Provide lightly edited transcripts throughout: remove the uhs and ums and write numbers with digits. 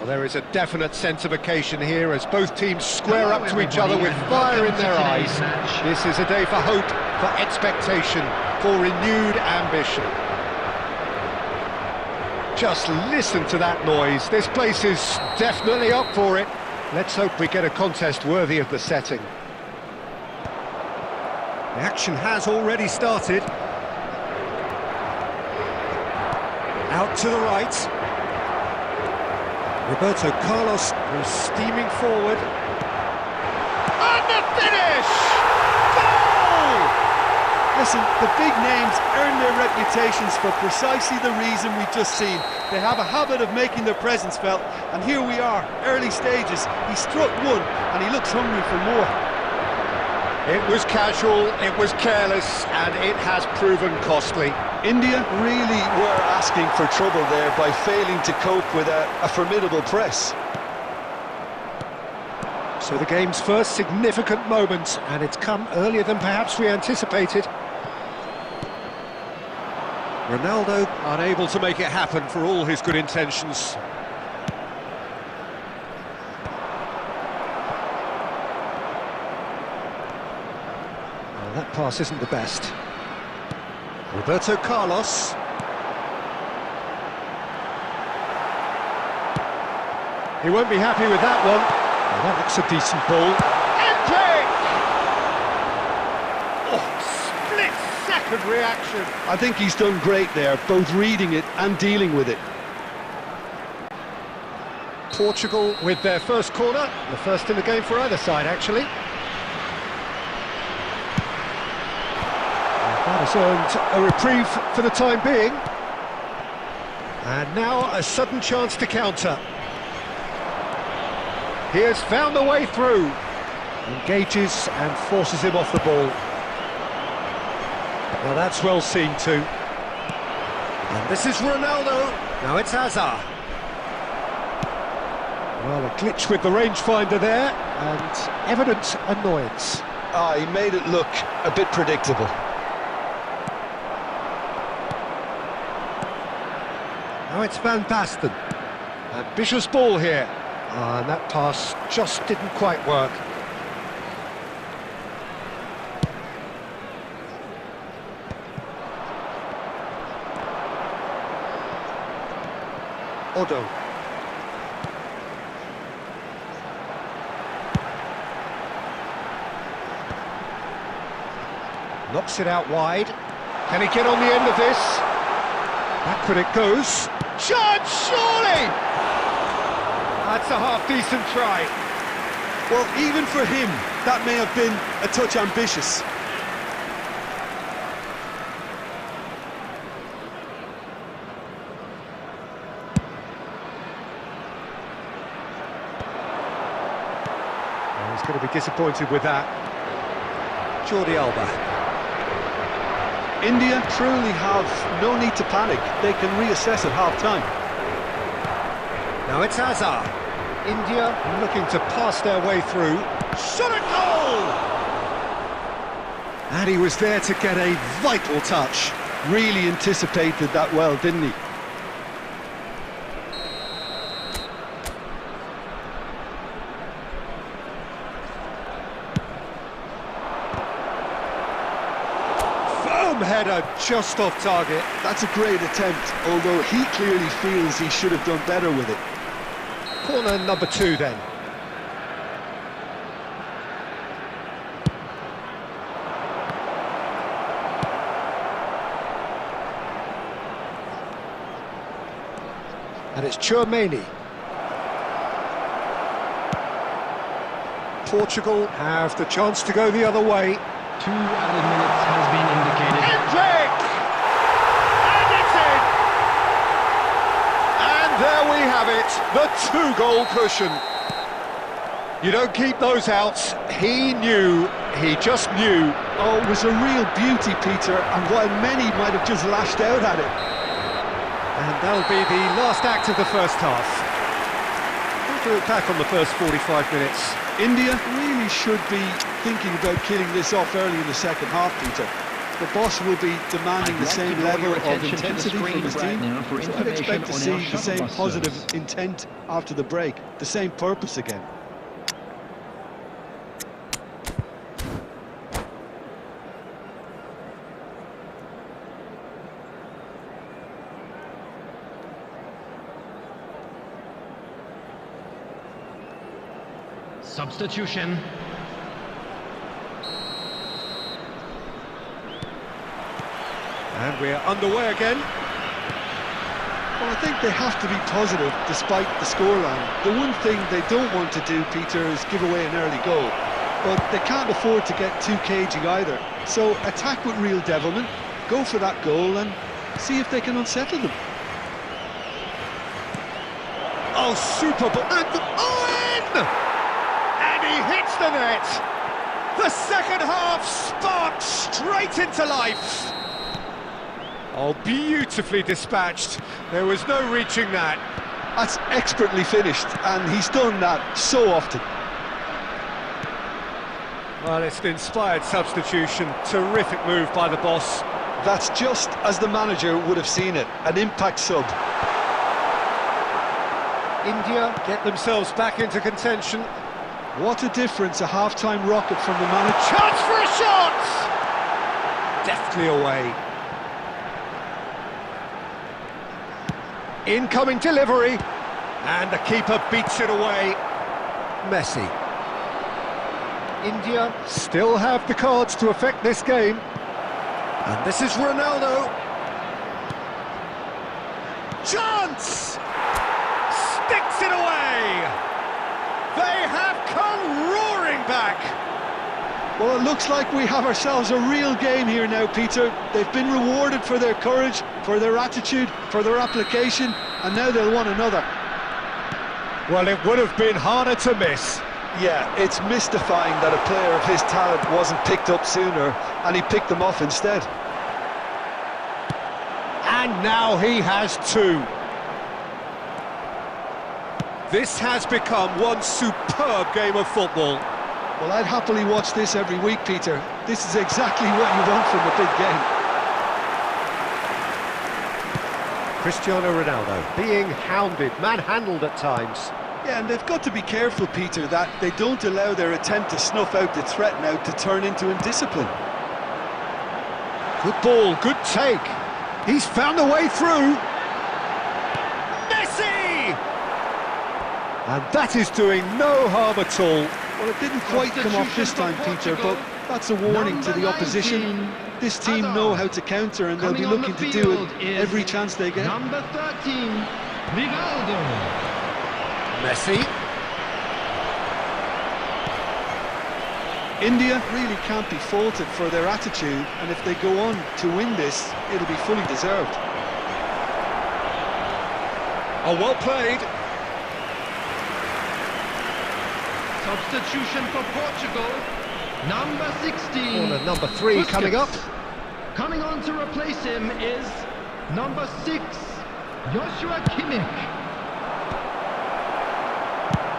Well, there is a definite sense of occasion here as both teams square up to each other with fire in their eyes. This is a day for hope, for expectation, for renewed ambition. Just listen to that noise. This place is definitely up for it. Let's hope we get a contest worthy of the setting. The action has already started. Out to the right. Roberto Carlos was steaming forward. And the finish! Goal! Listen, the big names earn their reputations for precisely the reason we've just seen. They have a habit of making their presence felt, and here we are, early stages. He struck one, and he looks hungry for more. It was casual, it was careless, and it has proven costly. India really were asking for trouble there by failing to cope with a formidable press. So the game's first significant moment, and it's come earlier than perhaps we anticipated. Ronaldo unable to make it happen for all his good intentions. Well, that pass isn't the best. Roberto Carlos. He won't be happy with that one. Well, that looks a decent ball. Epic! Oh, split-second reaction. I think he's done great there, both reading it and dealing with it. Portugal with their first corner, the first in the game for either side, actually. That has earned a reprieve for the time being. And now a sudden chance to counter. He has found a way through. Engages and forces him off the ball. Now that's well seen too. And this is Ronaldo. Now it's Hazard. Well, a glitch with the rangefinder there, and evident annoyance. He made it look a bit predictable. Now it's Van Basten. Ambitious ball here. And that pass just didn't quite work. Odo. Knocks it out wide. Can he get on the end of this? Backward it goes. Chance, surely! That's a half-decent try. Well, even for him, that may have been a touch ambitious. He's going to be disappointed with that. Jordi Alba. India truly have no need to panic. They can reassess at half-time. Now it's Azhar. India looking to pass their way through. Shot at goal! And he was there to get a vital touch. Really anticipated that well, didn't he? Header just off target. That's a great attempt, although he clearly feels he should have done better with it. Corner number 2 then. And it's Chouameni. Portugal have the chance to go the other way. 2 added minutes has been indicated. Hendrick! And it's in! And there we have it, the 2-goal cushion. You don't keep those outs. He knew, he just knew. Oh, it was a real beauty, Peter, and while many might have just lashed out at it. And that'll be the last act of the first half. We'll look back on the first 45 minutes. India really should be thinking about killing this off early in the second half, Peter. The boss will be demanding the same level of intensity from his team. So I'd expect to see the same positive intent after the break, the same purpose again. Substitution. And we're underway again. Well, I think they have to be positive despite the scoreline. The one thing they don't want to do, Peter, is give away an early goal. But they can't afford to get too cagey either. So attack with real devilment, go for that goal and see if they can unsettle them. Oh, super ball. And in! And he hits the net. The second half sparked straight into life. Oh, beautifully dispatched. There was no reaching that. That's expertly finished, and he's done that so often. Well, it's an inspired substitution. Terrific move by the boss. That's just as the manager would have seen it, an impact sub. India get themselves back into contention. What a difference a half-time rocket from the manager. Chance for a shot! Deftly away. Incoming delivery, and the keeper beats it away. Messi. India still have the cards to affect this game. And this is Ronaldo. Chance! Sticks it away! They have come roaring back! Well, it looks like we have ourselves a real game here now, Peter. They've been rewarded for their courage, for their attitude, for their application, and now they'll want another. Well, it would have been harder to miss. Yeah, it's mystifying that a player of his talent wasn't picked up sooner, and he picked them off instead. And now he has two. This has become one superb game of football. Well, I'd happily watch this every week, Peter. This is exactly what you want from a big game. Cristiano Ronaldo being hounded, manhandled at times. Yeah, and they've got to be careful, Peter, that they don't allow their attempt to snuff out the threat now to turn into indiscipline. Good ball, good take. He's found a way through. Messi! And that is doing no harm at all. Well, it didn't quite come off this time, Peter, but that's a warning to the opposition. This team know how to counter, and they'll be looking to do it every chance they get. Number 13, Ronaldo. Messi. India really can't be faulted for their attitude, and if they go on to win this, it'll be fully deserved. Oh, well played. Substitution for Portugal. Number 16. Corner number 3 Busquets. coming up. Coming on to replace him is number 6, Joshua Kimmich.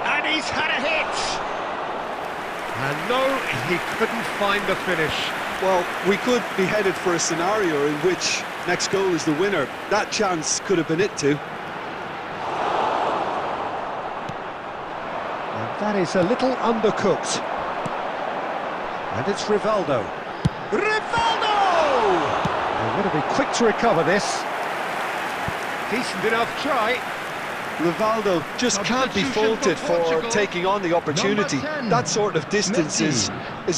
And he's had a hit. And no, he couldn't find the finish. Well, we could be headed for a scenario in which next goal is the winner. That chance could have been it too. And that is a little undercooked. And it's Rivaldo. Rivaldo! They're going to be quick to recover this. Decent enough try. Rivaldo just can't be faulted for taking on the opportunity. Number 10, that sort of distance is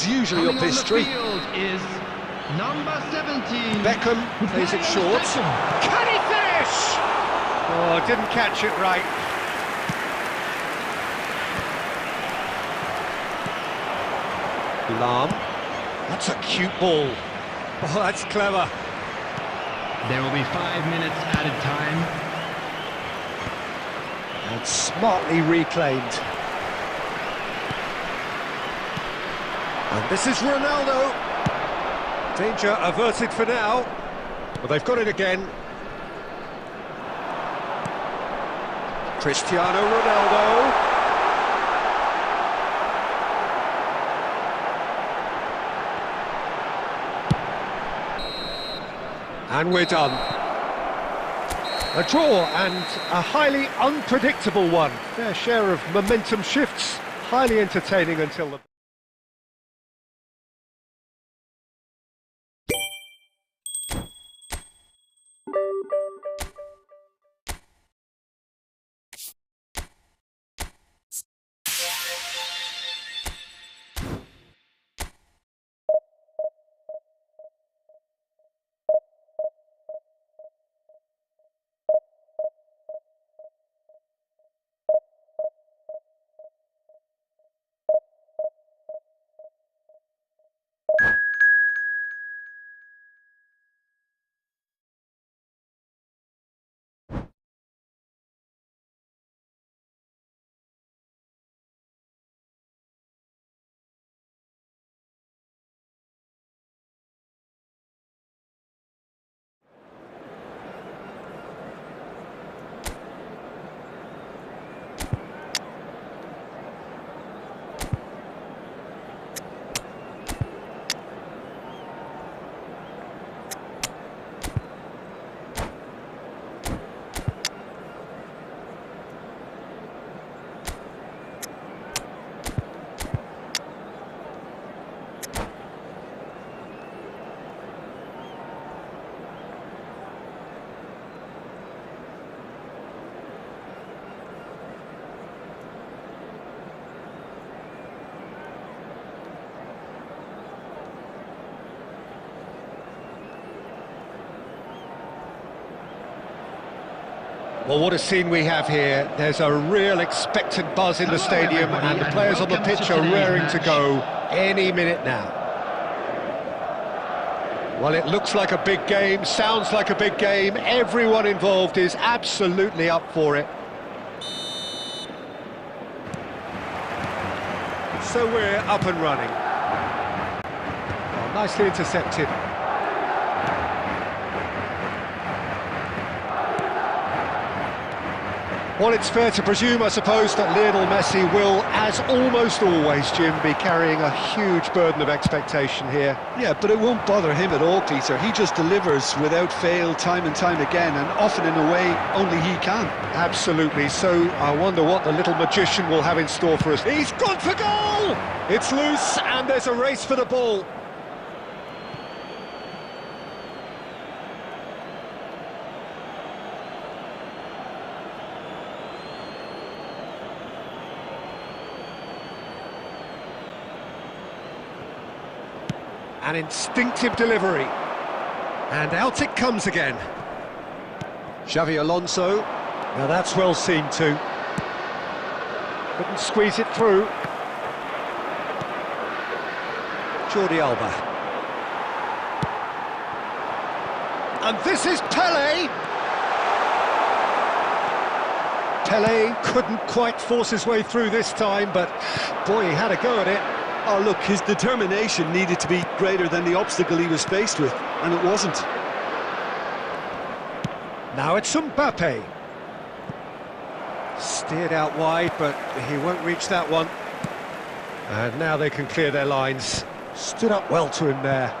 usually Coming up his on the street. field is number 17. Beckham plays it short. Can he finish? Oh, didn't catch it right. Lahm. That's a cute ball. Oh, that's clever. There will be 5 minutes added time. And smartly reclaimed. And this is Ronaldo. Danger averted for now. But they've got it again. Cristiano Ronaldo. And we're done. A draw, and a highly unpredictable one. Fair share of momentum shifts. Highly entertaining until the... Well, what a scene we have here. There's a real expectant buzz in the stadium, and the players on the pitch are raring to go any minute now. Well, it looks like a big game, sounds like a big game. Everyone involved is absolutely up for it. So we're up and running. Well, nicely intercepted. Well, it's fair to presume, I suppose, that Lionel Messi will, as almost always, Jim, be carrying a huge burden of expectation here. Yeah, but it won't bother him at all, Peter. He just delivers without fail time and time again, and often in a way only he can. Absolutely. So I wonder what the little magician will have in store for us. He's gone for goal! It's loose, and there's a race for the ball. An instinctive delivery. And out it comes again. Xavi Alonso. Now that's well seen too. Couldn't squeeze it through. Jordi Alba. And this is Pele. Pele couldn't quite force his way through this time, but boy, he had a go at it. Oh look, his determination needed to be greater than the obstacle he was faced with, and it wasn't. Now it's Mbappe. Steered out wide, but he won't reach that one. And now they can clear their lines. Stood up well to him there.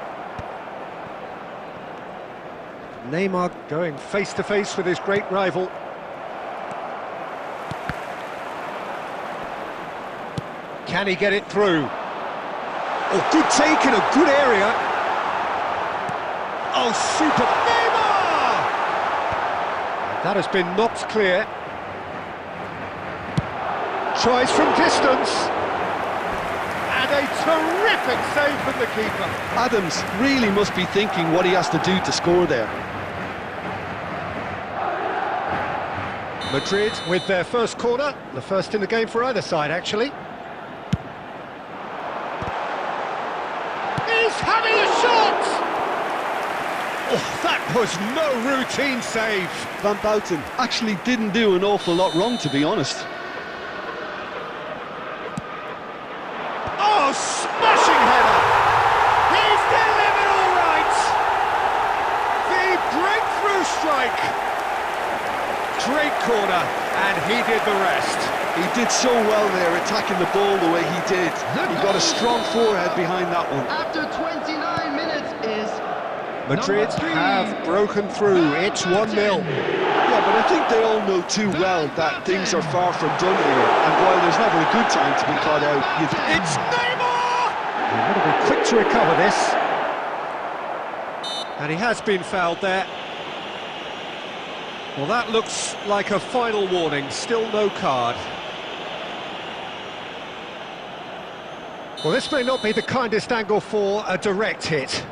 Neymar going face-to-face with his great rival. Can he get it through? Oh, good take in a good area. Oh, super. Neymar! That has been knocked clear. Tries from distance. And a terrific save from the keeper. Adams really must be thinking what he has to do to score there. Madrid with their first corner, the first in the game for either side, actually. He's having a shot! Oh, that was no routine save. Van Bouten actually didn't do an awful lot wrong, to be honest. Oh, smashing header! He's delivered all right! The breakthrough strike! Great corner, and he did the rest. He did so well there, attacking the ball the way he did. He got a strong forehead behind that one. After 29 minutes is Madrid have broken through. It's 1-0. Yeah, but I think they all know too well that things are far from done here. And while there's never a good time to be caught out, It's Neymar! He would have been quick to recover this. And he has been fouled there. Well, that looks like a final warning. Still no card. Well, this may not be the kindest angle for a direct hit.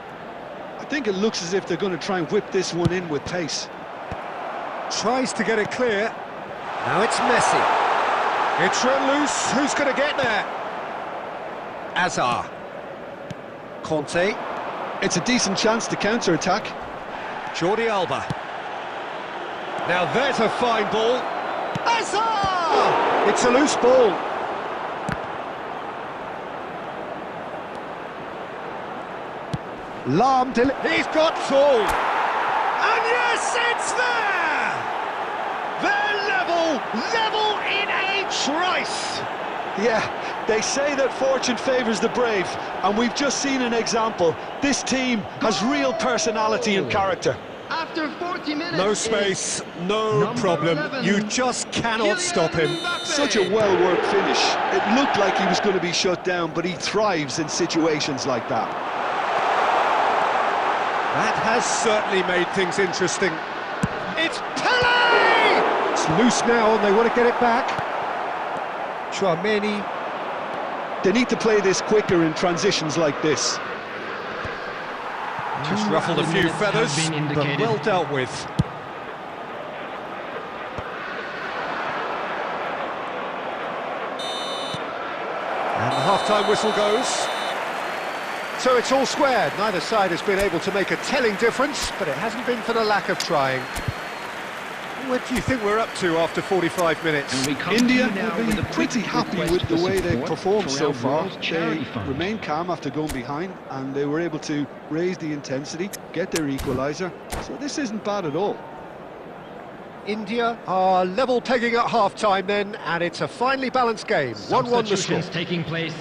I think it looks as if they're going to try and whip this one in with pace. Tries to get it clear. Now it's Messi. It's run loose. Who's going to get there? Azar. Conte. It's a decent chance to counter-attack. Jordi Alba. Now there's a fine ball. Azar! It's a loose ball. He's got full. And yes, it's there! They're level in a trice. Yeah, they say that fortune favours the brave, and we've just seen an example. This team has real personality and character. after 40 minutes. No space, no problem. 11, you just cannot stop him. Such a well-worked finish. It looked like he was going to be shut down, but he thrives in situations like that. That has certainly made things interesting. It's Pele! It's loose now and they want to get it back. Chouameni. They need to play this quicker in transitions like this. Just ruffled a few feathers, but well dealt with. And the half-time whistle goes. So it's all squared. Neither side has been able to make a telling difference, but it hasn't been for the lack of trying. What do you think we're up to after 45 minutes? India will be pretty happy with the way they've performed so far. They remained calm after going behind, and they were able to raise the intensity, get their equaliser. So this isn't bad at all. India are level pegging at half-time then, and it's a finely balanced game. 1-1 the score. Taking place.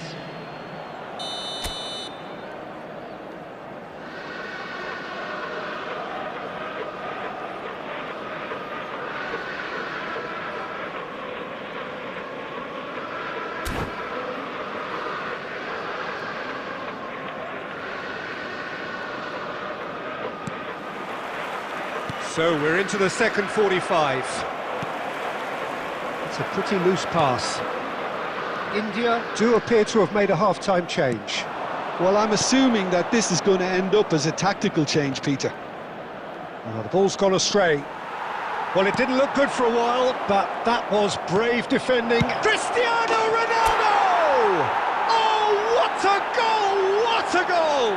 So we're into the second 45. It's a pretty loose pass. India do appear to have made a half-time change. Well, I'm assuming that this is going to end up as a tactical change, Peter. The ball's gone astray. Well, it didn't look good for a while, but that was brave defending. Cristiano Ronaldo! Oh, what a goal! What What a goal!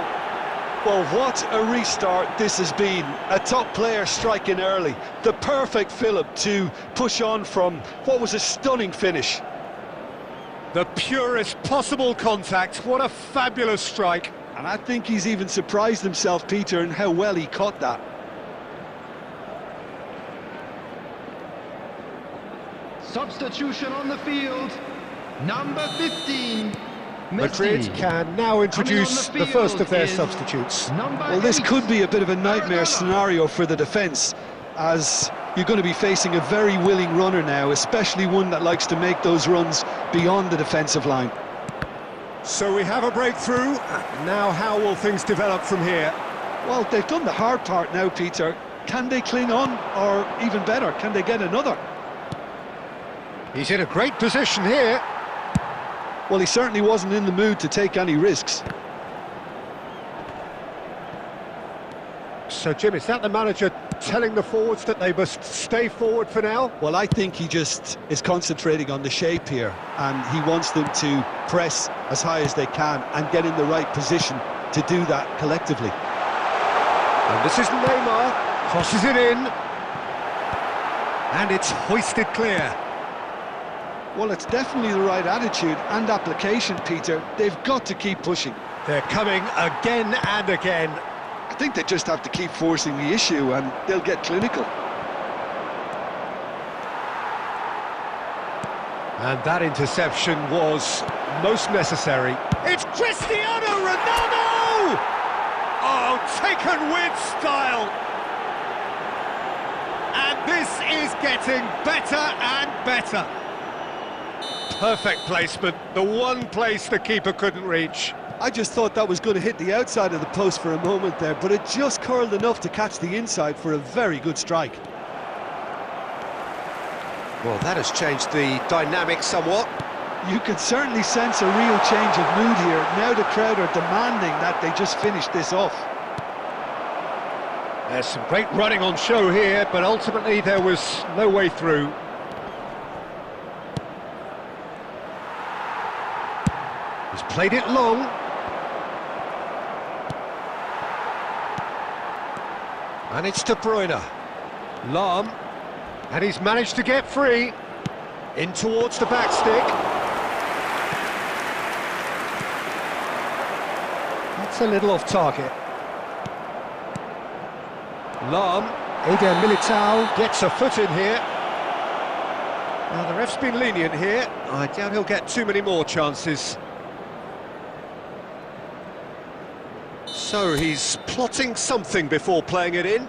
Well, what a restart this has been. A top player striking early. The perfect fillip to push on from what was a stunning finish. The purest possible contact. What a fabulous strike. And I think he's even surprised himself, Peter, in how well he caught that. Substitution on the field. Number 15. Madrid can now introduce the first of their substitutes. Well, this could be a bit of a nightmare scenario for the defence, as you're going to be facing a very willing runner now, especially one that likes to make those runs beyond the defensive line. So we have a breakthrough. Now how will things develop from here? Well, they've done the hard part now, Peter. Can they cling on, or even better, can they get another? He's in a great position here. Well, he certainly wasn't in the mood to take any risks. So, Jim, is that the manager telling the forwards that they must stay forward for now? Well, I think he just is concentrating on the shape here, and he wants them to press as high as they can and get in the right position to do that collectively. And this is Neymar, crosses it in, and it's hoisted clear. Well, it's definitely the right attitude and application, Peter. They've got to keep pushing. They're coming again and again. I think they just have to keep forcing the issue and they'll get clinical. And that interception was most necessary. It's Cristiano Ronaldo! Oh, taken with style. And this is getting better and better. Perfect placement, the one place the keeper couldn't reach. I just thought that was going to hit the outside of the post for a moment there, but it just curled enough to catch the inside for a very good strike. Well, that has changed the dynamic somewhat. You can certainly sense a real change of mood here. Now the crowd are demanding that they just finish this off. There's some great running on show here, but ultimately there was no way through. He's played it long. And it's De Bruyne. Lahm. And he's managed to get free. In towards the back stick. That's a little off target. Lahm. Eder Militao gets a foot in here. Now the ref's been lenient here. I doubt he'll get too many more chances. So he's plotting something before playing it in.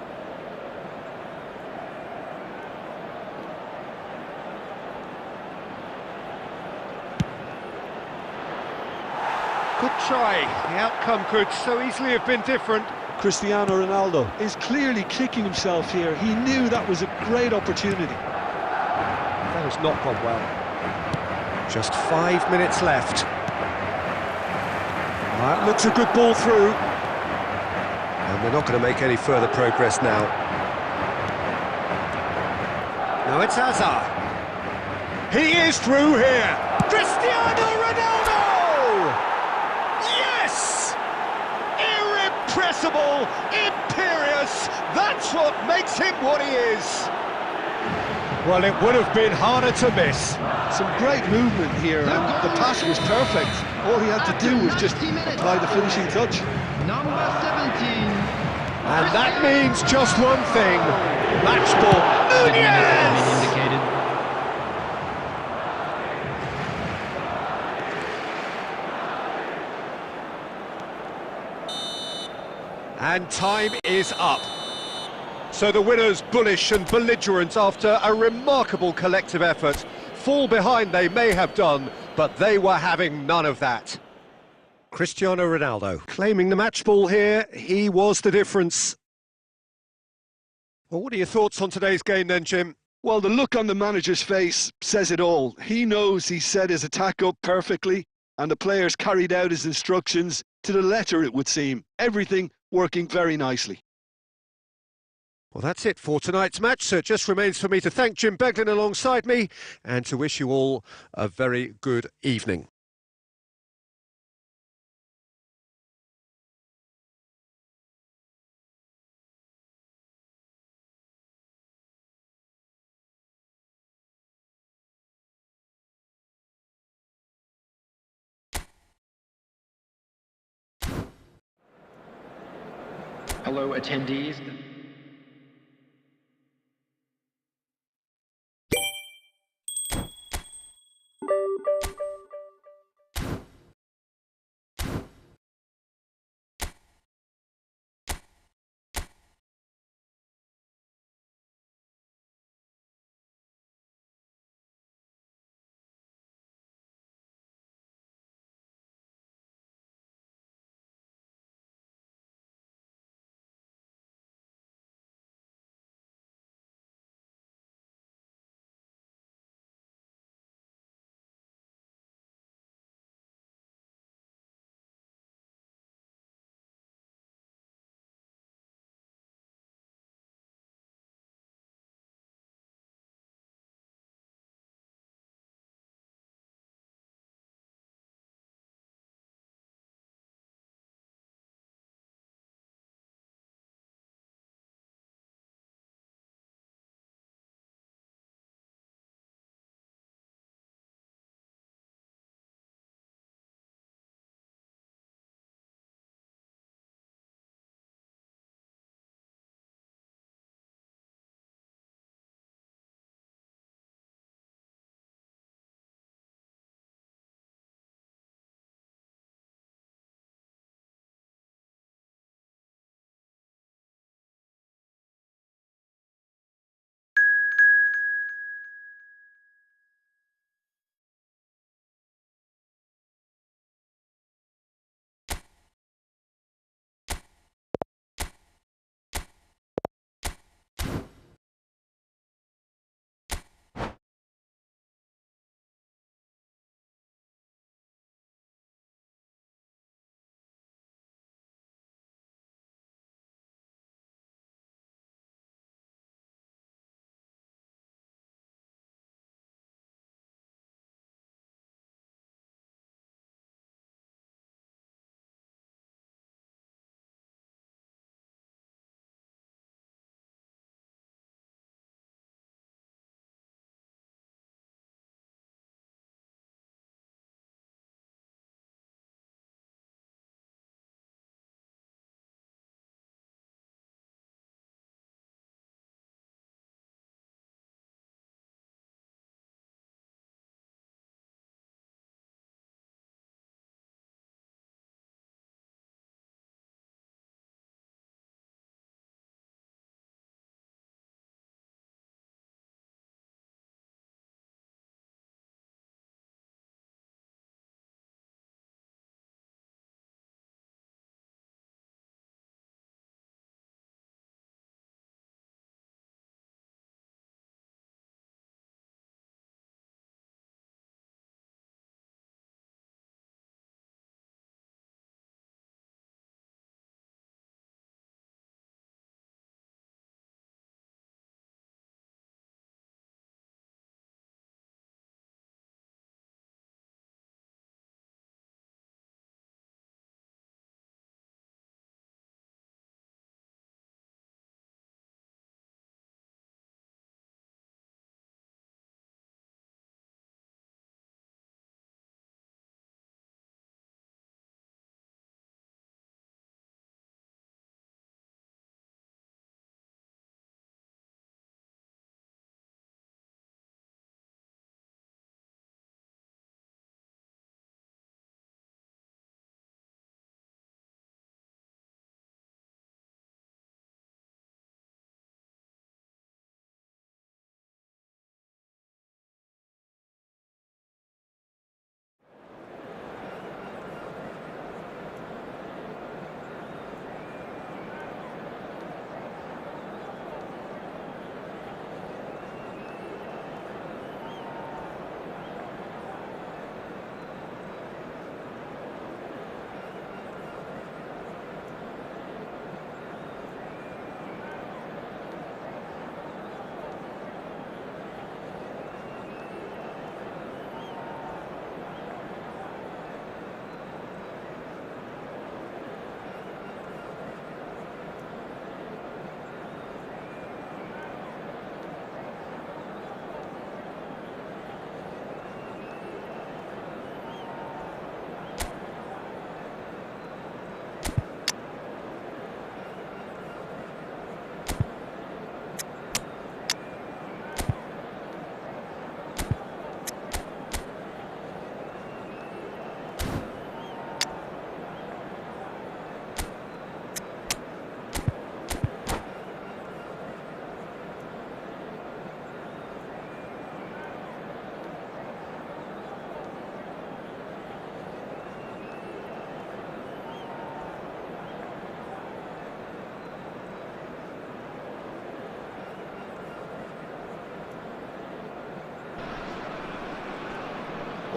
Good try. The outcome could so easily have been different. Cristiano Ronaldo is clearly kicking himself here. He knew that was a great opportunity. That has not gone well. Just 5 minutes left. That looks a good ball through. And they're not going to make any further progress now. Now it's Hazard. He is through here. Cristiano Ronaldo! Yes! Irrepressible, imperious. That's what makes him what he is. Well, it would have been harder to miss. Some great movement here, and the pass was perfect. All he had to do was just apply the finishing touch. Number 17. And that means just one thing. Match ball. Nunez! And time is up. So the winners, bullish and belligerent after a remarkable collective effort. Fall behind they may have done, but they were having none of that. Cristiano Ronaldo claiming the match ball here. He was the difference. Well, what are your thoughts on today's game then, Jim? Well, the look on the manager's face says it all. He knows he set his attack up perfectly, and the players carried out his instructions to the letter, it would seem. Everything working very nicely. Well, that's it for tonight's match, so it just remains for me to thank Jim Beglin alongside me and to wish you all a very good evening. Hello, attendees.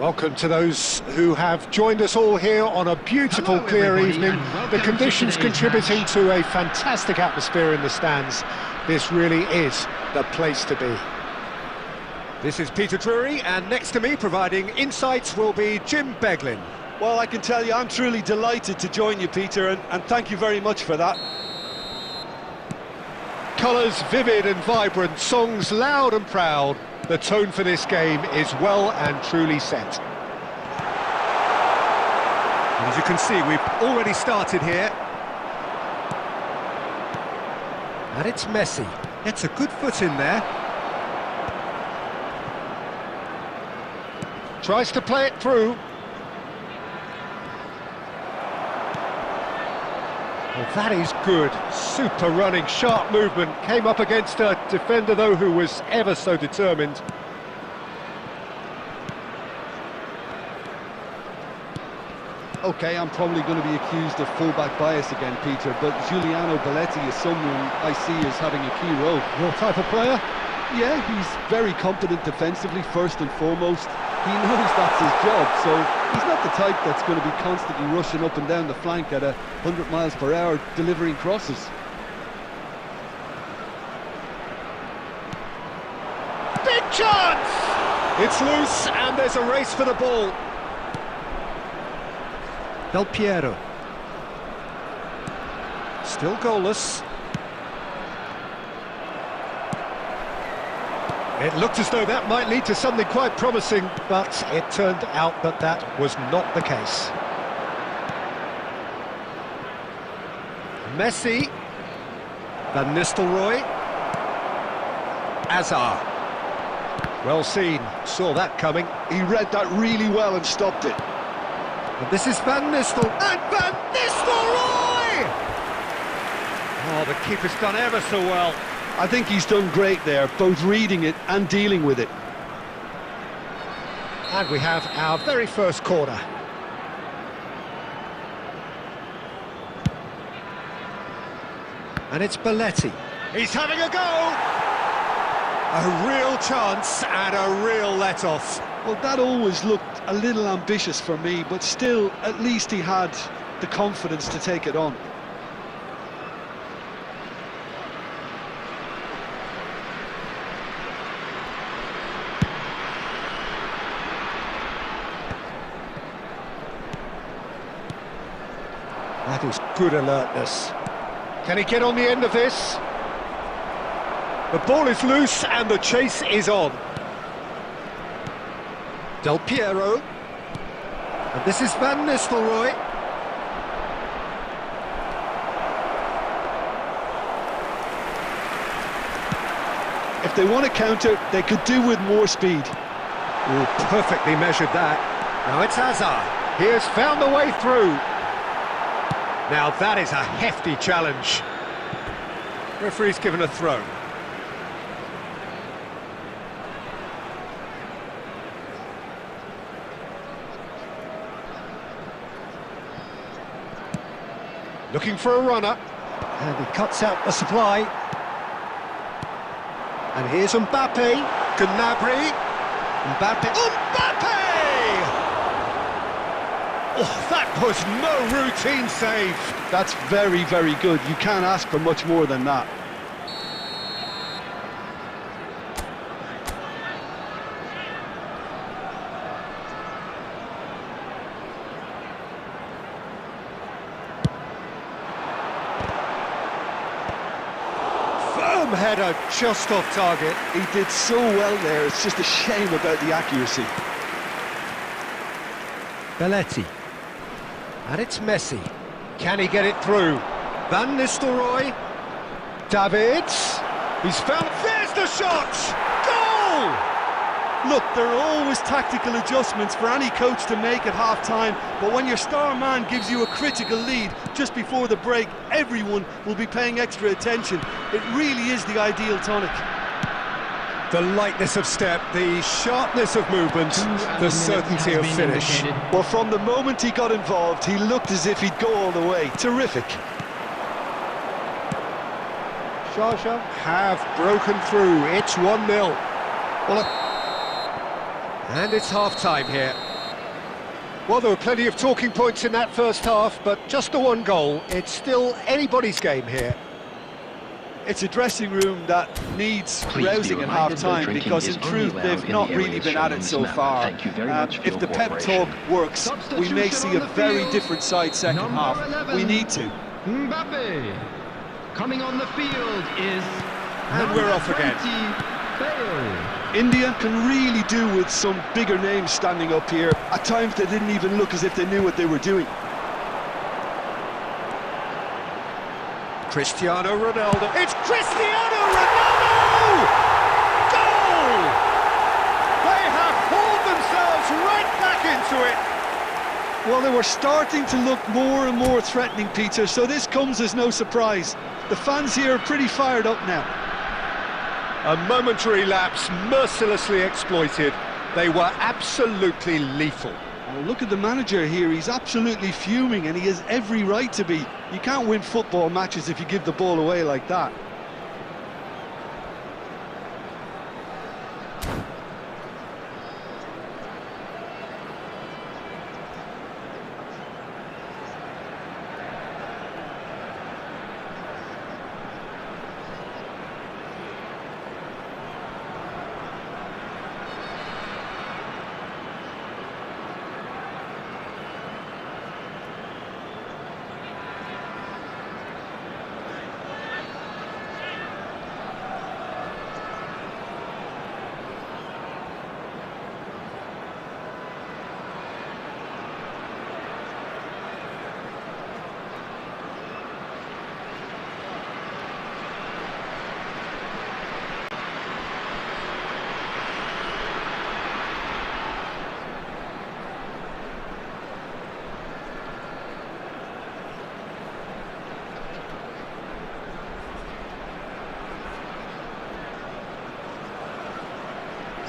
Welcome to those who have joined us all here on a beautiful, Hello, clear everybody, evening. and welcome The to conditions today's contributing match. to a fantastic atmosphere in the stands. This really is the place to be. This is Peter Drury, and next to me, providing insights, will be Jim Beglin. Well, I can tell you, I'm truly delighted to join you, Peter, and thank you very much for that. Colours vivid and vibrant, songs loud and proud. The tone for this game is well and truly set. And as you can see, we've already started here. And it's Messi. Gets a good foot in there. Tries to play it through. Well, that is good. Super running, sharp movement. Came up against a defender, though, who was ever so determined. Okay, I'm probably going to be accused of fullback bias again, Peter, but Giuliano Belletti is someone I see as having a key role. Your type of player? Yeah, he's very competent defensively, first and foremost. He knows that's his job, so he's not the type that's going to be constantly rushing up and down the flank at 100 miles per hour, delivering crosses. Big chance! It's loose, and there's a race for the ball. Del Piero. Still goalless. It looked as though that might lead to something quite promising, but it turned out that that was not the case. Messi. Van Nistelrooy. Azar. Well seen, saw that coming. He read that really well and stopped it. And this is Van Nistelrooy. And Van Nistelrooy! Oh, the keeper's done ever so well. I think he's done great there, both reading it and dealing with it. And we have our very first corner. And it's Belletti. He's having a go! A real chance and a real let-off. Well, that always looked a little ambitious for me, but still, at least he had the confidence to take it on. That is good alertness. Can he get on the end of this? The ball is loose and the chase is on. Del Piero. And this is Van Nistelrooy. If they want to counter, they could do with more speed. Ooh, perfectly measured that. Now it's Azar. He has found the way through. Now that is a hefty challenge. Referee's given a throw. Looking for a runner. And he cuts out the supply. And here's Mbappe. Gnabry. Mbappe. Oh, that was no routine save. That's very, very good. You can't ask for much more than that. Firm header, just off target. He did so well there, it's just a shame about the accuracy. Belletti. And it's Messi. Can he get it through? Van Nistelrooy. Davids. He's found... There's the shot! Goal! Look, there are always tactical adjustments for any coach to make at half-time, but when your star man gives you a critical lead just before the break, everyone will be paying extra attention. It really is the ideal tonic. The lightness of step, the sharpness of movement, the certainty of finish. Well, from the moment he got involved, he looked as if he'd go all the way. Terrific. Sharjah have broken through. It's 1-0. Well, and it's half-time here. Well, there were plenty of talking points in that first half, but just the one goal. It's still anybody's game here. It's a dressing room that needs rousing at half-time because in truth they've not really been at it so far. If the pep talk works, we may see a very different side second half. We need to. Mbappe. Coming on the field is... And we're off again. Bale. India can really do with some bigger names standing up here. At times they didn't even look as if they knew what they were doing. Cristiano Ronaldo. It's Cristiano Ronaldo! Goal! They have hauled themselves right back into it. Well, they were starting to look more and more threatening, Peter, so this comes as no surprise. The fans here are pretty fired up now. A momentary lapse mercilessly exploited. They were absolutely lethal. Well, look at the manager here, he's absolutely fuming and he has every right to be. You can't win football matches if you give the ball away like that.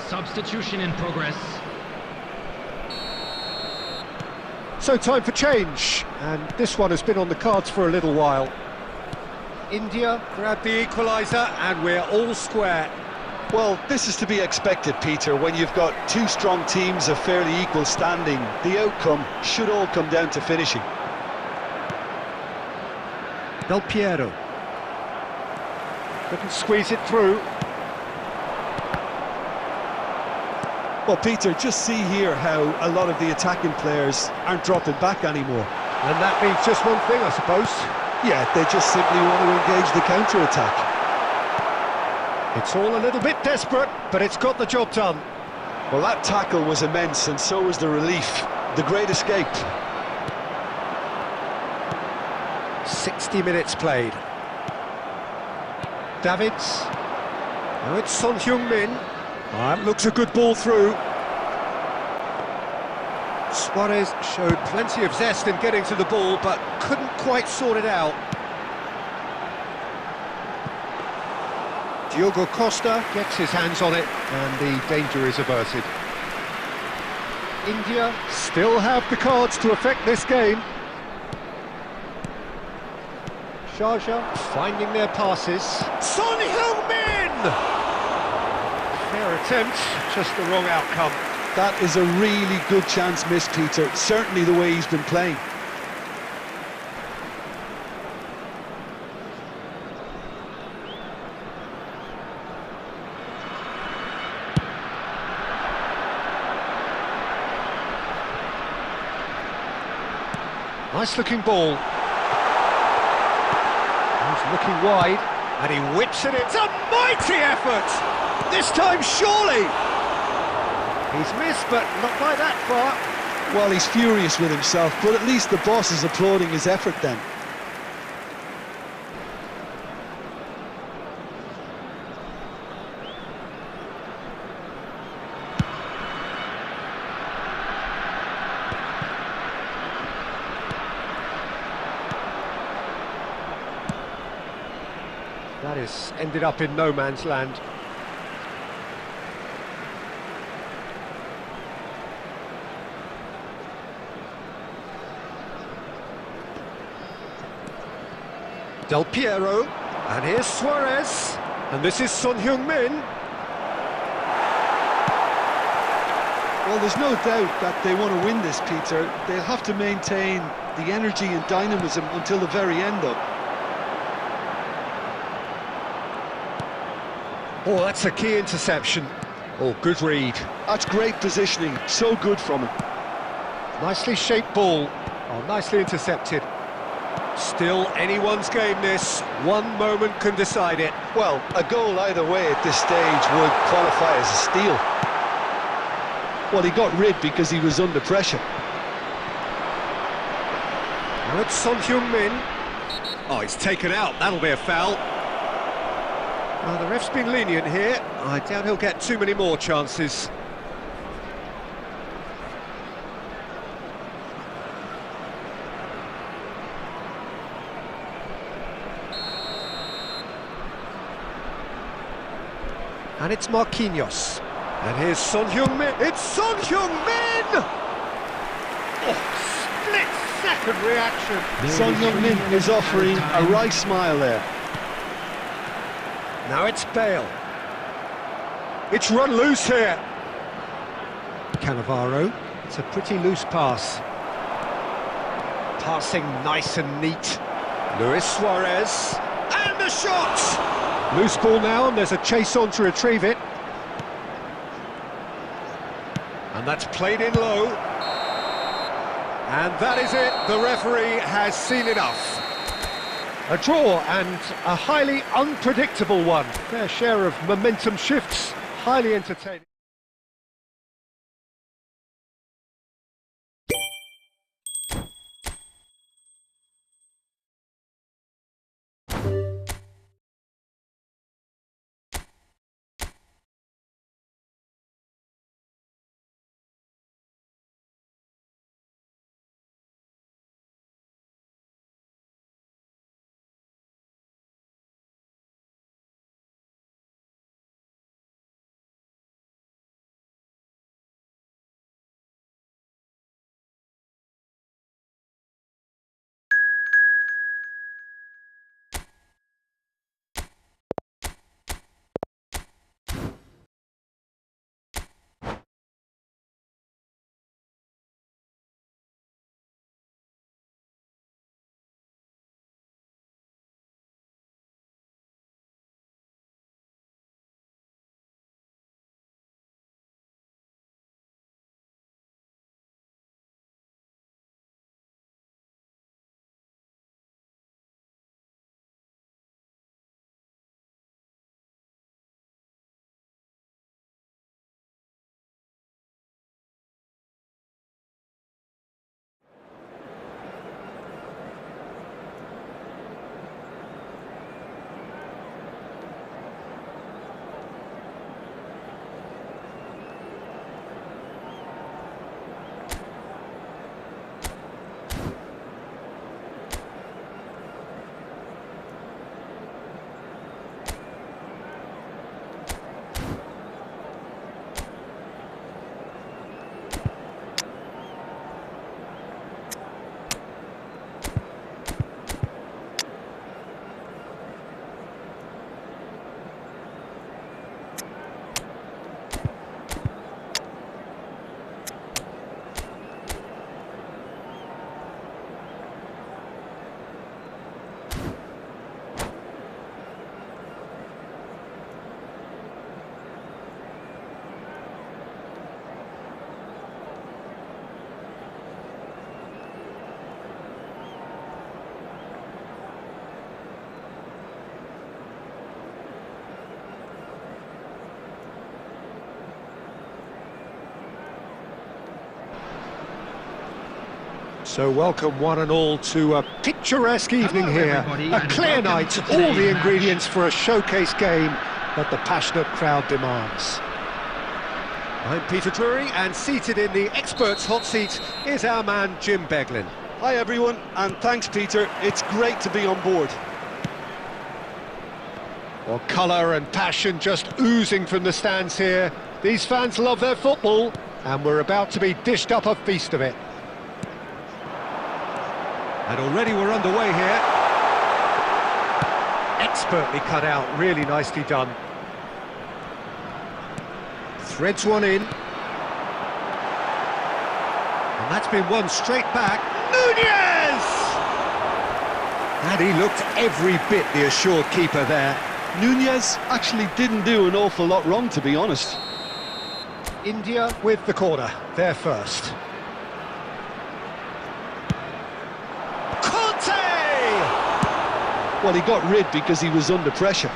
Substitution in progress. So time for change, and this one has been on the cards for a little while. India grabbed the equaliser, and we're all square. Well, this is to be expected, Peter. When you've got two strong teams of fairly equal standing, the outcome should all come down to finishing. Del Piero. Couldn't squeeze it through. Well, Peter, just see here how a lot of the attacking players aren't dropping back anymore. And that means just one thing, I suppose. Yeah, they just simply want to engage the counter-attack. It's all a little bit desperate, but it's got the job done. Well, that tackle was immense, and so was the relief. The great escape. 60 minutes played. Davids. Now it's Son Heung-min. That looks a good ball through. Suarez showed plenty of zest in getting to the ball, but couldn't quite sort it out. Diogo Costa gets his hands on it, and the danger is averted. India still have the cards to affect this game. Sharjah finding their passes. Son Heung-min! Fair attempt, just the wrong outcome. That is a really good chance missed, Peter. Certainly the way he's been playing. Nice looking ball. He's looking wide, and he whips it in. It's a mighty effort! This time, surely! He's missed, but not by that far. Well, he's furious with himself, but at least the boss is applauding his effort then. That has ended up in no man's land. Del Piero, and here's Suarez, and this is Son Heung-min. Well, there's no doubt that they want to win this, Peter. They'll have to maintain the energy and dynamism until the very end, though. Oh, that's a key interception. Oh, good read. That's great positioning, so good from him. Nicely shaped ball. Oh, nicely intercepted. Still anyone's game this. One moment can decide it. Well, a goal either way at this stage would qualify as a steal. Well, he got rid because he was under pressure. Now it's Son Heung-min. Oh, he's taken out. That'll be a foul. Well, the ref's been lenient here. I doubt he'll get too many more chances. And it's Marquinhos. And here's Son Heung-min. It's Son Heung-min! Oh, split-second reaction. Son Heung-min is offering a right smile there. Now it's Bale. It's run loose here. Cannavaro. It's a pretty loose pass. Passing nice and neat. Luis Suarez. And the shot! Loose ball now, and there's a chase on to retrieve it. And that's played in low. And that is it. The referee has seen enough. A draw, and a highly unpredictable one. Fair share of momentum shifts, highly entertaining. So welcome one and all to a picturesque evening here, a clear night, all the ingredients for a showcase game that the passionate crowd demands. I'm Peter Drury, and seated in the experts' hot seat is our man Jim Beglin. Hi everyone, and thanks Peter, it's great to be on board. Well, colour and passion just oozing from the stands here. These fans love their football, and we're about to be dished up a feast of it. And already we're underway here. Expertly cut out, really nicely done. Threads one in. That's been won straight back. Nunez! And he looked every bit the assured keeper there. Nunez actually didn't do an awful lot wrong, to be honest. India with the corner, they're first. Conte! Well, he got rid because he was under pressure.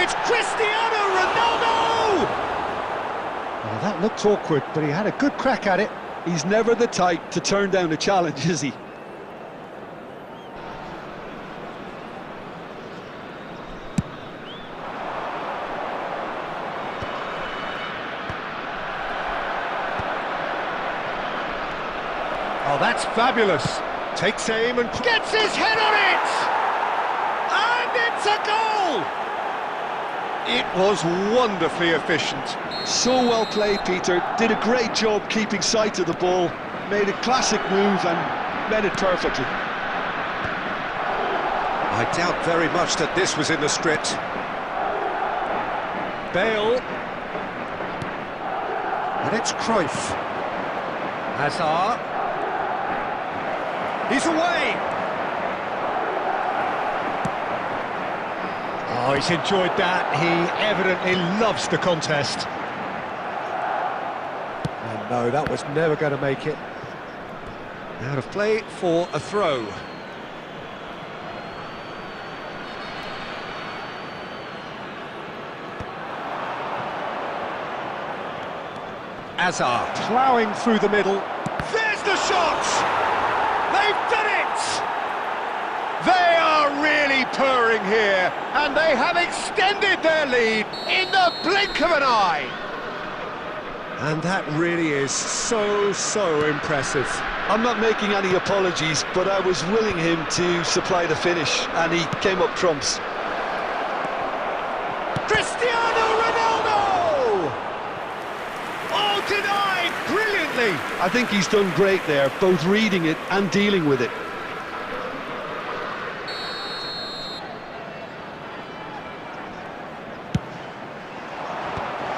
It's Cristiano Ronaldo! Well, that looked awkward, but he had a good crack at it. He's never the type to turn down a challenge, is he? Oh, that's fabulous. Takes aim and gets his head on it! And it's a goal! It was wonderfully efficient. So well played, Peter. Did a great job keeping sight of the ball. Made a classic move and met it perfectly. I doubt very much that this was in the script. Bale. And it's Cruyff. Hazard. He's away! Oh, he's enjoyed that. He evidently loves the contest. And no, that was never going to make it. Out of play for a throw. Hazard ploughing through the middle. There's the shot! They've done it! They are really purring here, and they have extended their lead in the blink of an eye. And that really is so impressive. I'm not making any apologies, but I was willing him to supply the finish, and he came up trumps. Cristiano Ronaldo! Oh, denied brilliantly! I think he's done great there, both reading it and dealing with it.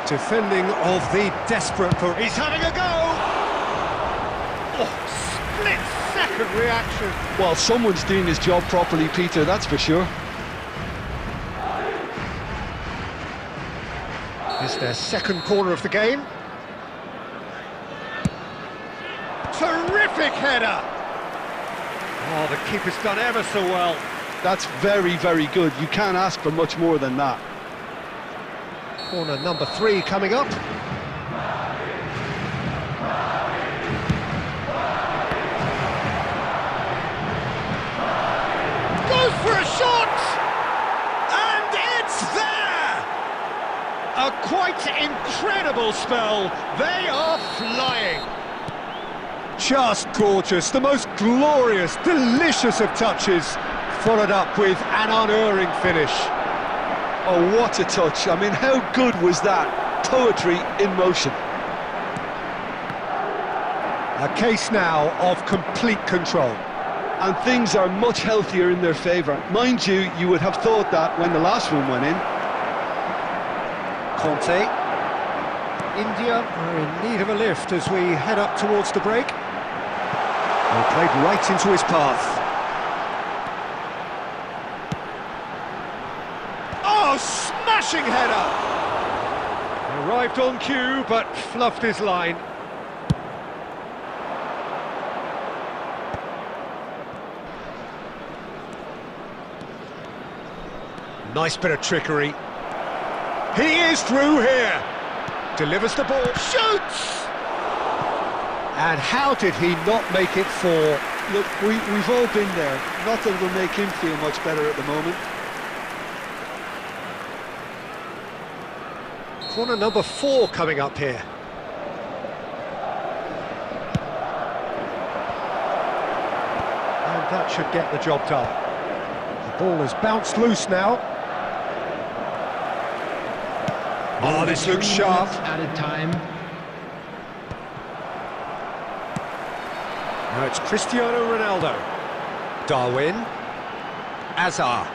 Defending of the desperate for... He's having a go! Oh, split-second reaction. Well, someone's doing his job properly, Peter, that's for sure. It's their second corner of the game. Terrific header! Oh, the keeper's done ever so well. That's very good. You can't ask for much more than that. Corner number 3 coming up. Goes for a shot! And it's there! A quite incredible spell. They are flying. Just gorgeous, the most glorious, delicious of touches, followed up with an unerring finish. Oh, what a touch. I mean, how good was that? Poetry in motion. A case now of complete control. And things are much healthier in their favour. Mind you, you would have thought that when the last one went in. Conte. India are in need of a lift as we head up towards the break. They played right into his path. Oh, smashing header! Arrived on cue, but fluffed his line. Nice bit of trickery. He is through here. Delivers the ball, shoots! And how did he not make it 4? Look, we've all been there. Not that it'll make him feel much better at the moment. Corner number 4 coming up here. And that should get the job done. The ball has bounced loose now. Oh, this looks sharp. Added time. Now it's Cristiano Ronaldo. Darwin. Hazard.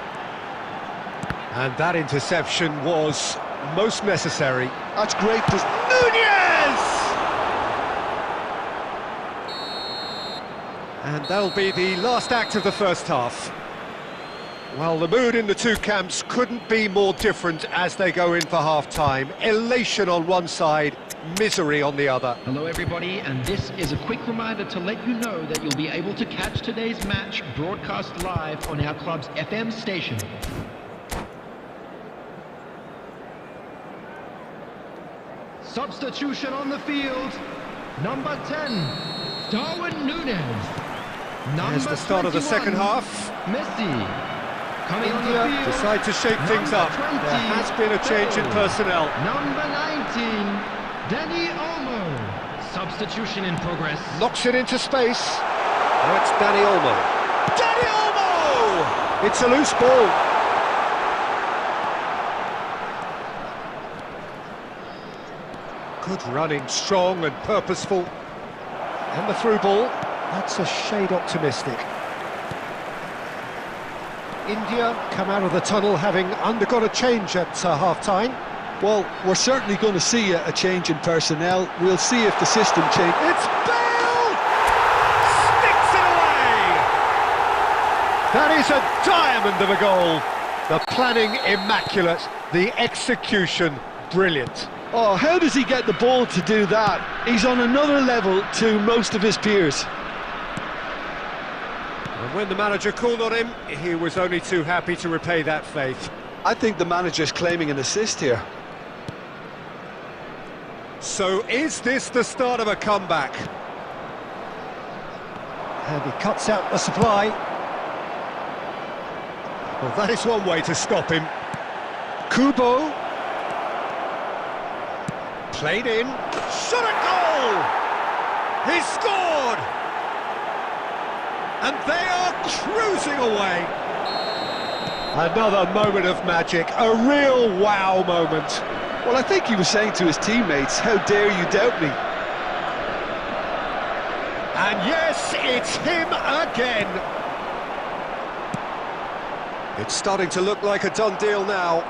And that interception was most necessary. That's great. Nunez! And that'll be the last act of the first half. Well, the mood in the two camps couldn't be more different as they go in for half-time. Elation on one side, misery on the other. Hello everybody, and this is a quick reminder to let you know that you'll be able to catch today's match broadcast live on our club's FM station. Substitution on the field, number 10, Darwin Nunez. There's the start of the second half. Messi. Coming on the India field, decide to shake things up. 20, There has been a change in personnel. Number 19, Danny Olmo. Substitution in progress. Knocks it into space. That's Danny Olmo. Danny Olmo! It's a loose ball. Good running, strong and purposeful. And the through ball. That's a shade optimistic. India come out of the tunnel having undergone a change at half-time. Well, we're certainly going to see a change in personnel. We'll see if the system changes. It's Bale! Sticks it away! That is a diamond of a goal. The planning immaculate, the execution brilliant. Oh, how does he get the ball to do that? He's on another level to most of his peers. And when the manager called on him, he was only too happy to repay that faith. I think the manager's claiming an assist here. So is this the start of a comeback? And he cuts out the supply. Well, that is one way to stop him. Kubo. Played in. Shot a goal! He scored! And they are cruising away. Another moment of magic, a real wow moment. Well, I think he was saying to his teammates, how dare you doubt me? And yes, it's him again. It's starting to look like a done deal now.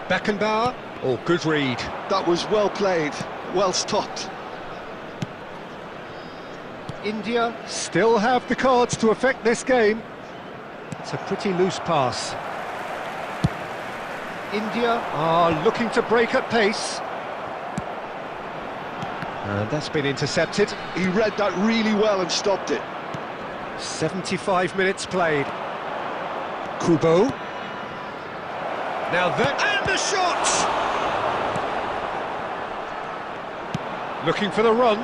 Beckenbauer. Oh, good read. That was well played, well stopped. India still have the cards to affect this game. It's a pretty loose pass. India are looking to break at pace. And that's been intercepted. He read that really well and stopped it. 75 minutes played. Kubo. Now that... And the shot! Looking for the run.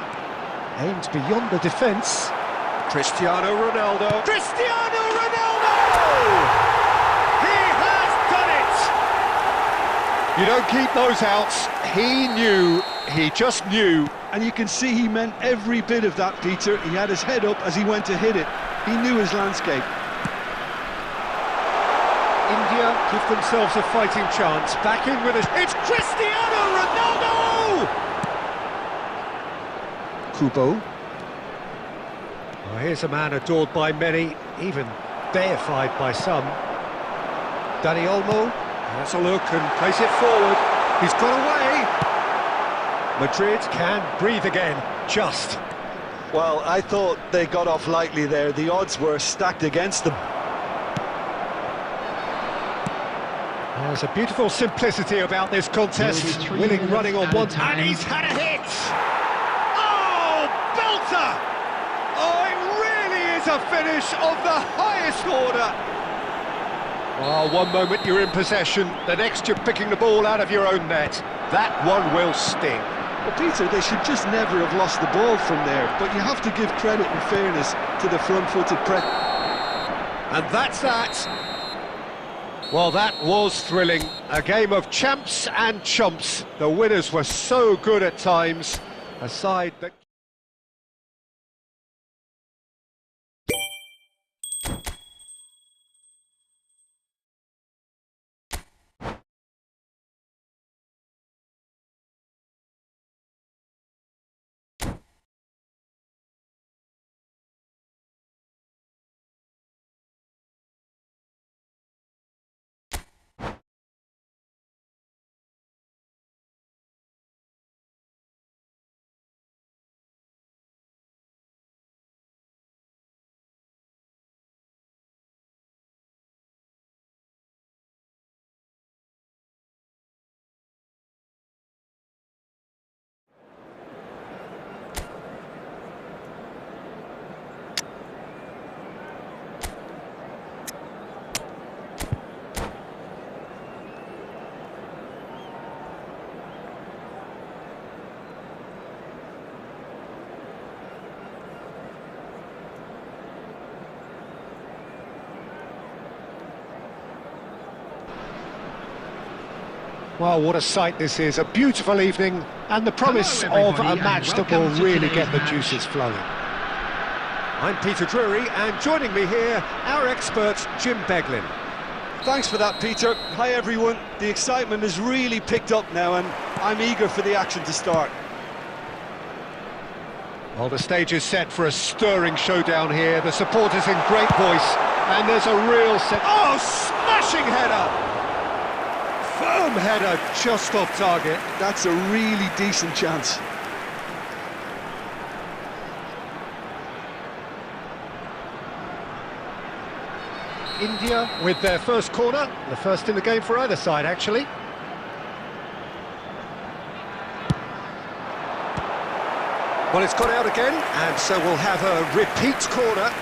Aimed beyond the defence. Cristiano Ronaldo. Cristiano Ronaldo! He has done it! You don't keep those outs. He knew, he just knew. And you can see he meant every bit of that, Peter. He had his head up as he went to hit it. He knew his landscape. India give themselves a fighting chance. Back in with it. It's Cristiano Ronaldo! Kubo. Oh, here's a man adored by many, even deified by some. Danny Olmo. Has a look and plays it forward. He's got away. Madrid can breathe again, just. Well, I thought they got off lightly there. The odds were stacked against them. There's a beautiful simplicity about this contest. Willing running on one, and he's had a hit! Oh, belter! Oh, it really is a finish of the highest order! Oh, one moment you're in possession, the next you're picking the ball out of your own net. That one will sting. Well, Peter, they should just never have lost the ball from there, but you have to give credit and fairness to the front-footed press. And that's that. Well, that was thrilling. A game of champs and chumps. The winners were so good at times. A side that... Well, what a sight this is, a beautiful evening, and the promise Hello, of a everybody, match and that will welcome to really today's get the match. juices flowing. I'm Peter Drury, and joining me here, our expert, Jim Beglin. Thanks for that, Peter. Hi, everyone. The excitement has really picked up now, and I'm eager for the action to start. Well, the stage is set for a stirring showdown here. The supporters in great voice, and there's a real set... Oh, smashing header! Firm header, just off target. That's a really decent chance. India with their first corner, the first in the game for either side, actually. Well, it's gone out again, and so we'll have a repeat corner.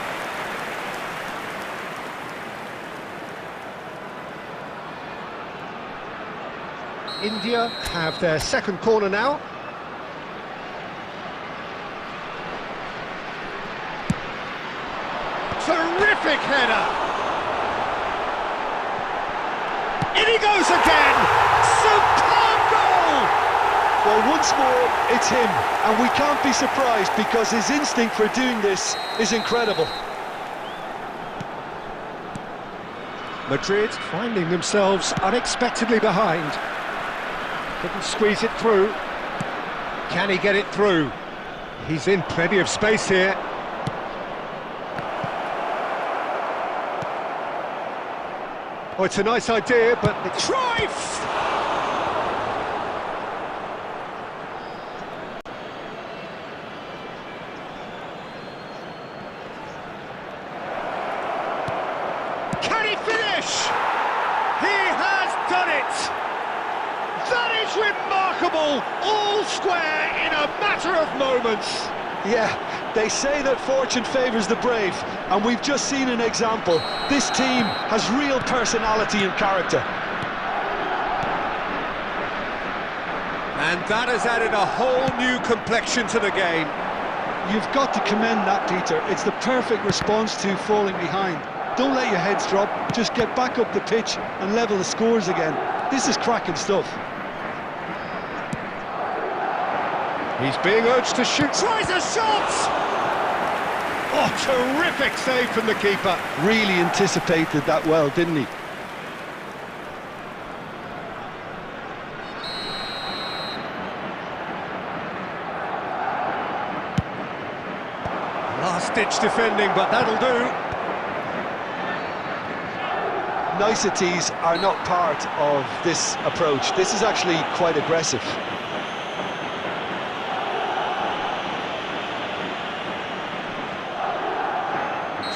India have their second corner now. Terrific header! In he goes again! Superb goal! Well, once more, it's him, and we can't be surprised because his instinct for doing this is incredible. Madrid finding themselves unexpectedly behind. Couldn't squeeze it through. Can he get it through? He's in plenty of space here. Oh, it's a nice idea, but the Cruyff! Can he finish? He has done it! That is remarkable! All square in a matter of moments! Yeah, they say that fortune favours the brave, and we've just seen an example. This team has real personality and character. And that has added a whole new complexion to the game. You've got to commend that, Peter. It's the perfect response to falling behind. Don't let your heads drop, just get back up the pitch and level the scores again. This is cracking stuff. He's being urged to shoot. Tries a shot! Oh, terrific save from the keeper. Really anticipated that well, didn't he? Last-ditch defending, but that'll do. Niceties are not part of this approach. This is actually quite aggressive.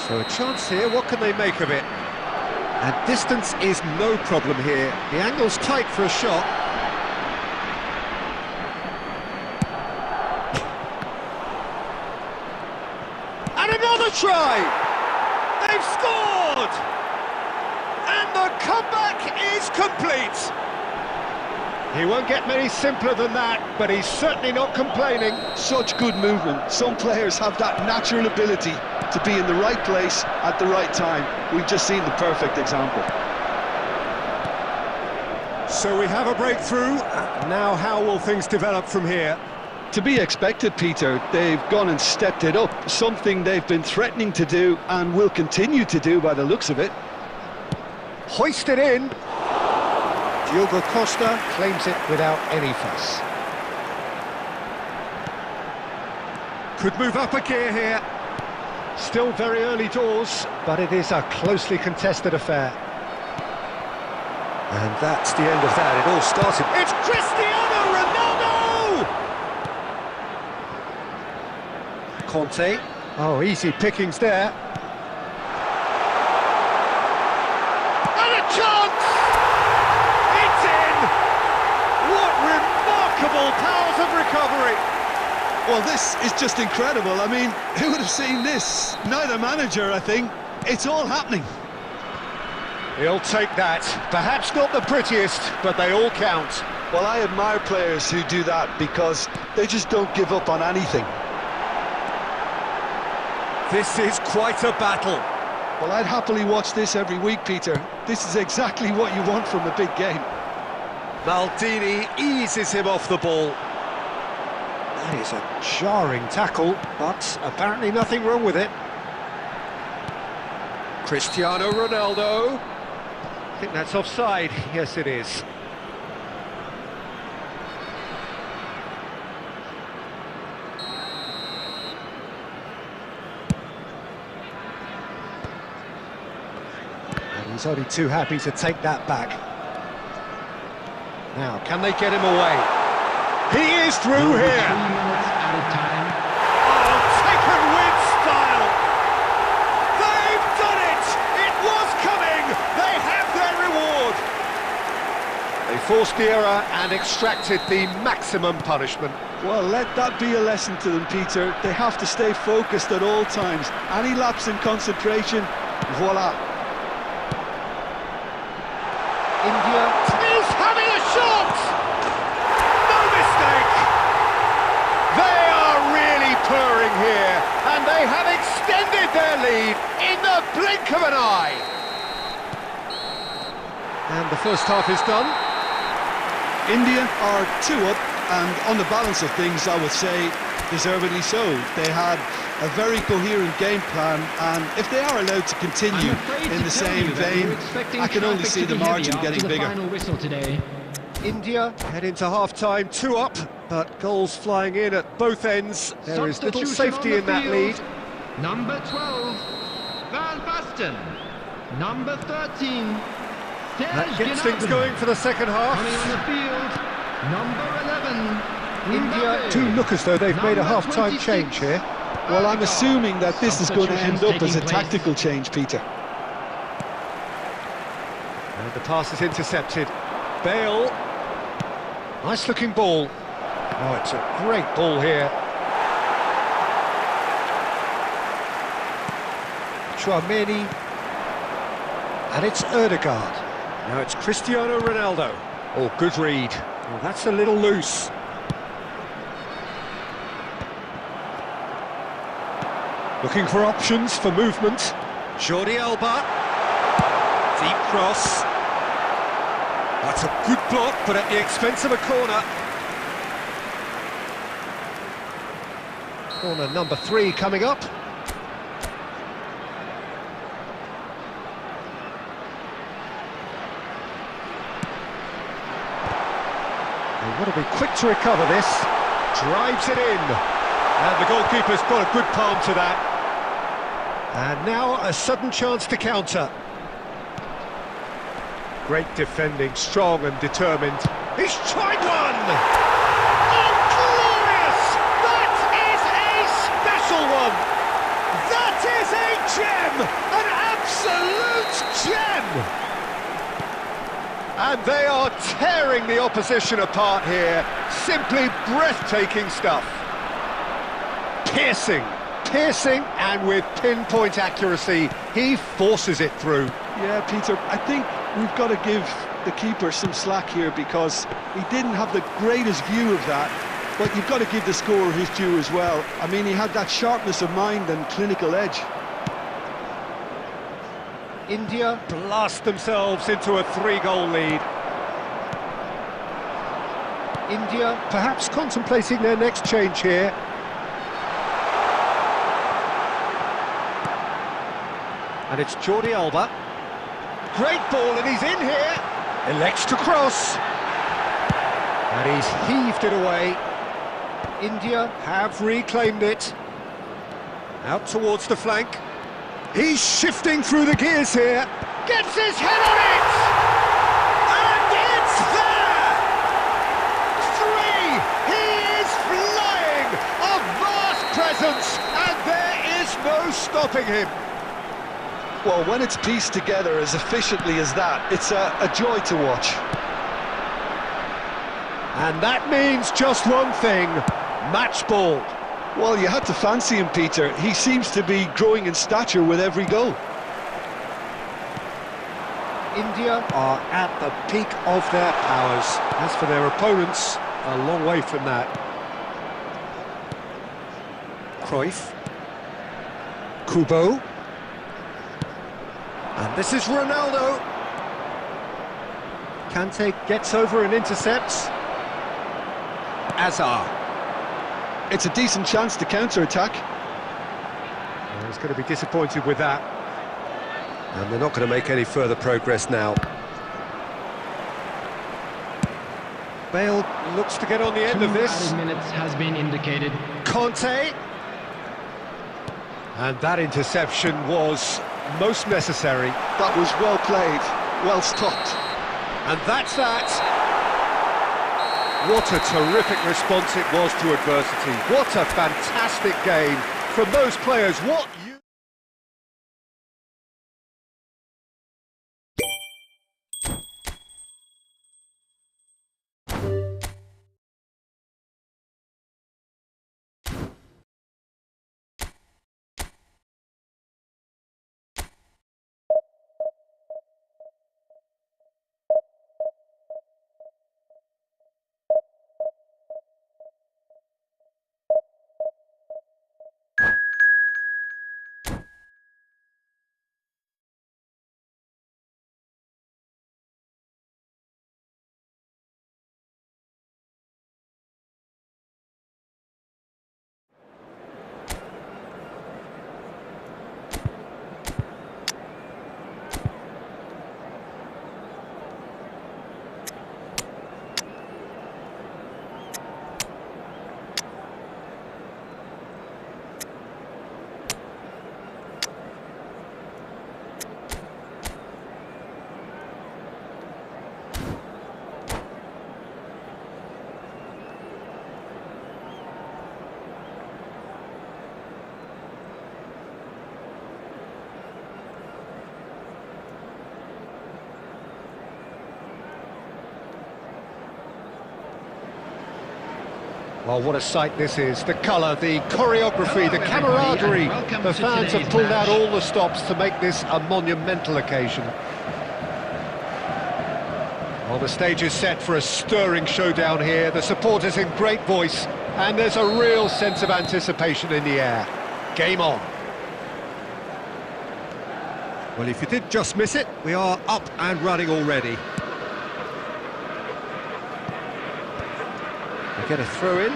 So a chance here, what can they make of it? And distance is no problem here. The angle's tight for a shot. And another try! They've scored! And the comeback is complete! He won't get many simpler than that, but he's certainly not complaining. Such good movement. Some players have that natural ability to be in the right place at the right time. We've just seen the perfect example. So we have a breakthrough. Now how will things develop from here? To be expected, Peter. They've gone and stepped it up, something they've been threatening to do and will continue to do by the looks of it. Hoisted in. Diogo Costa claims it without any fuss. Could move up a gear here. Still very early doors, but it is a closely contested affair. And that's the end of that. It all started. It's Cristiano Ronaldo! Conte. Oh, easy pickings there. And a chance! It's in! What remarkable powers of recovery! Well, this is just incredible. I mean, who would have seen this? Neither manager, I think. It's all happening. He'll take that. Perhaps not the prettiest, but they all count. Well, I admire players who do that because they just don't give up on anything. This is quite a battle. Well, I'd happily watch this every week, Peter. This is exactly what you want from a big game. Maldini eases him off the ball. That is a jarring tackle, but apparently nothing wrong with it. Cristiano Ronaldo. I think that's offside. Yes, it is. And he's only too happy to take that back. Now, can they get him away? He is through here! 3 minutes out of time. Oh, taken with style! They've done it! It was coming! They have their reward! They forced the error and extracted the maximum punishment. Well, let that be a lesson to them, Peter. They have to stay focused at all times. Any lapse in concentration, voila. India is having a shot! No mistake! They are really purring here, and they have extended their lead in the blink of an eye. And the first half is done. India are 2 up, and on the balance of things, I would say, deservedly so. They had a very coherent game plan, and if they are allowed to continue in the same vein, I can only see the margin getting bigger. Final whistle today. India head into half-time 2 up, but goals flying in at both ends. There is little safety in that lead. Number 12, Van Basten. Number 13, That gets things going for the second half. Coming on the field, number 11, India Mbappe. do look as though they've made a Number half-time 26. change here. Well, I'm assuming that this is going to end up as a Substitutions taking tactical change, Peter. And the pass is intercepted. Bale. Nice looking ball. Oh, it's a great ball here. Chouameni. And it's Ødegaard. Now it's Cristiano Ronaldo. Oh, good read. Well, that's a little loose. Looking for options for movement. Jordi Alba. Deep cross. That's a good block, but at the expense of a corner. Corner number 3 coming up. They want to be quick to recover this. Drives it in. And the goalkeeper's got a good palm to that. And now a sudden chance to counter. Great defending, strong and determined. He's tried one! Oh, glorious! That is a special one! That is a gem! An absolute gem! And they are tearing the opposition apart here. Simply breathtaking stuff. Piercing, and with pinpoint accuracy, he forces it through. Yeah, Peter, I think we've got to give the keeper some slack here because he didn't have the greatest view of that, but you've got to give the scorer his due as well. I mean, he had that sharpness of mind and clinical edge. India blast themselves into a 3-goal lead. India perhaps contemplating their next change here. And it's Jordi Alba. Great ball, and he's in here. Elects to cross. And he's heaved it away. India have reclaimed it. Out towards the flank. He's shifting through the gears here. Gets his head on it! And it's there! 3! He is flying! A vast presence, and there is no stopping him. Well, when it's pieced together as efficiently as that, it's a joy to watch. And that means just one thing, match ball. Well, you had to fancy him, Peter. He seems to be growing in stature with every goal. India are at the peak of their powers. As for their opponents, a long way from that. Cruyff. Kubo. And this is Ronaldo. Kante gets over and intercepts. Azar. It's a decent chance to counter-attack. Well, he's going to be disappointed with that. And they're not going to make any further progress now. Bale looks to get on the end of this. 2 minutes has been indicated. Conte. And that interception was most necessary. That was well played, well stopped. And that's that. What a terrific response it was to adversity. What a fantastic game from those players. What you... Well, what a sight this is. The colour, the choreography, the camaraderie. The fans have pulled out all the stops to make this a monumental occasion. Well, the stage is set for a stirring showdown here. The supporters in great voice, and there's a real sense of anticipation in the air. Game on. Well, if you did just miss it, we are up and running already. We get a throw in.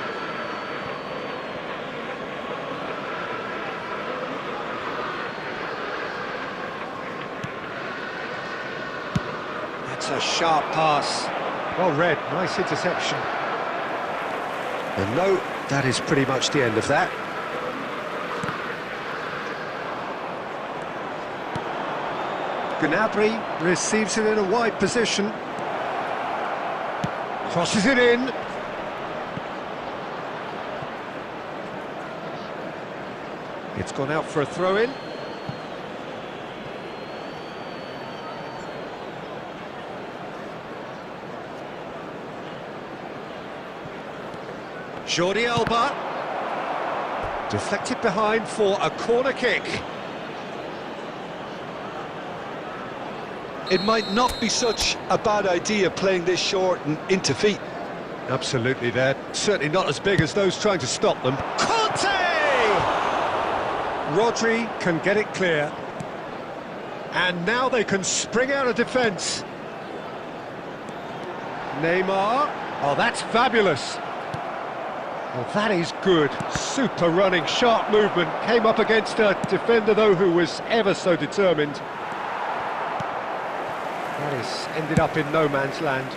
That's a sharp pass. Well read, nice interception. And no, that is pretty much the end of that. Gnabry receives it in a wide position. Crosses it in. It's gone out for a throw-in. Jordi Alba. Deflected behind for a corner kick. It might not be such a bad idea playing this short and into feet. Absolutely, they're certainly not as big as those trying to stop them. Conte! Rodri can get it clear. And now they can spring out of defence. Neymar. Oh, that's fabulous. Well, that is good. Super running, sharp movement. Came up against a defender, though, who was ever so determined. That is ended up in no man's land.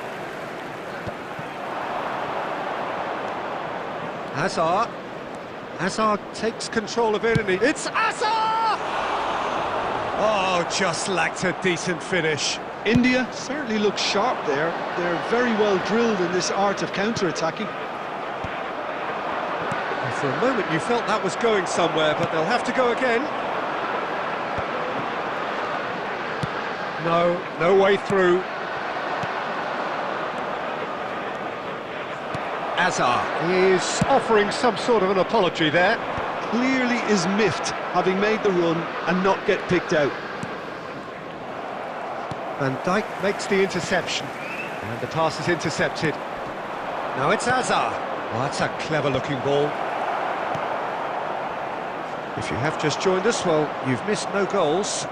Hazard. Hazard takes control of it, and it's Hazard! Oh, just lacked a decent finish. India certainly looks sharp there. They're very well drilled in this art of counter-attacking. For a moment you felt that was going somewhere, but they'll have to go again. No way through. Hazard is offering some sort of an apology there. Clearly is miffed, having made the run and not get picked out. Van Dijk makes the interception, and the pass is intercepted. Now it's Hazard. Well, that's a clever-looking ball. If you have just joined us, well, you've missed no goals.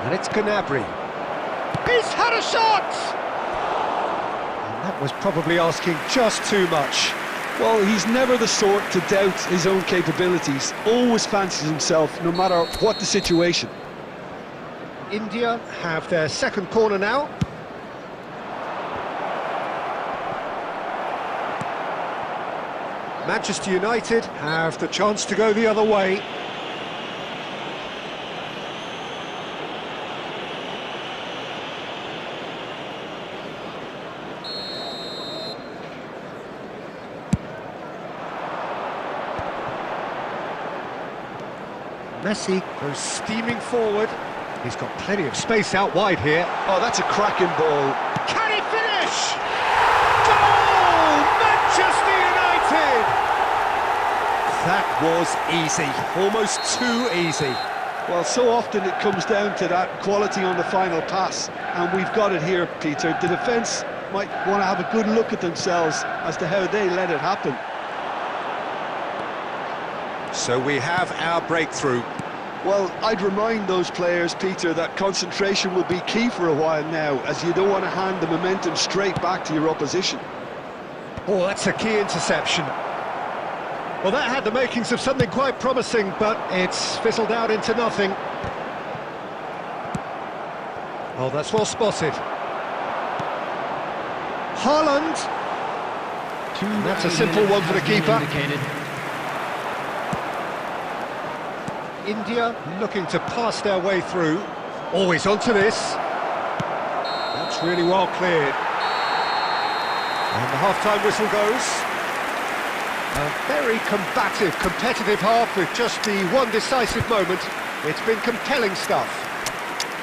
And it's Gnabry. He's had a shot! And that was probably asking just too much. Well, he's never the sort to doubt his own capabilities. Always fancies himself, no matter what the situation. India have their second corner now. Manchester United have the chance to go the other way. Messi goes steaming forward. He's got plenty of space out wide here. Oh, that's a cracking ball. Can he finish? Goal! Manchester United! That was easy, almost too easy. Well, so often it comes down to that quality on the final pass, and we've got it here, Peter. The defence might want to have a good look at themselves as to how they let it happen. So we have our breakthrough. Well, I'd remind those players, Peter, that concentration will be key for a while now, as you don't want to hand the momentum straight back to your opposition. Oh, that's a key interception. Well, that had the makings of something quite promising, but it's fizzled out into nothing. Oh, that's well spotted. Haaland. That's a simple one for the keeper. India looking to pass their way through. Always onto this. That's really well cleared. And the half-time whistle goes. A very combative, competitive half with just the one decisive moment. It's been compelling stuff.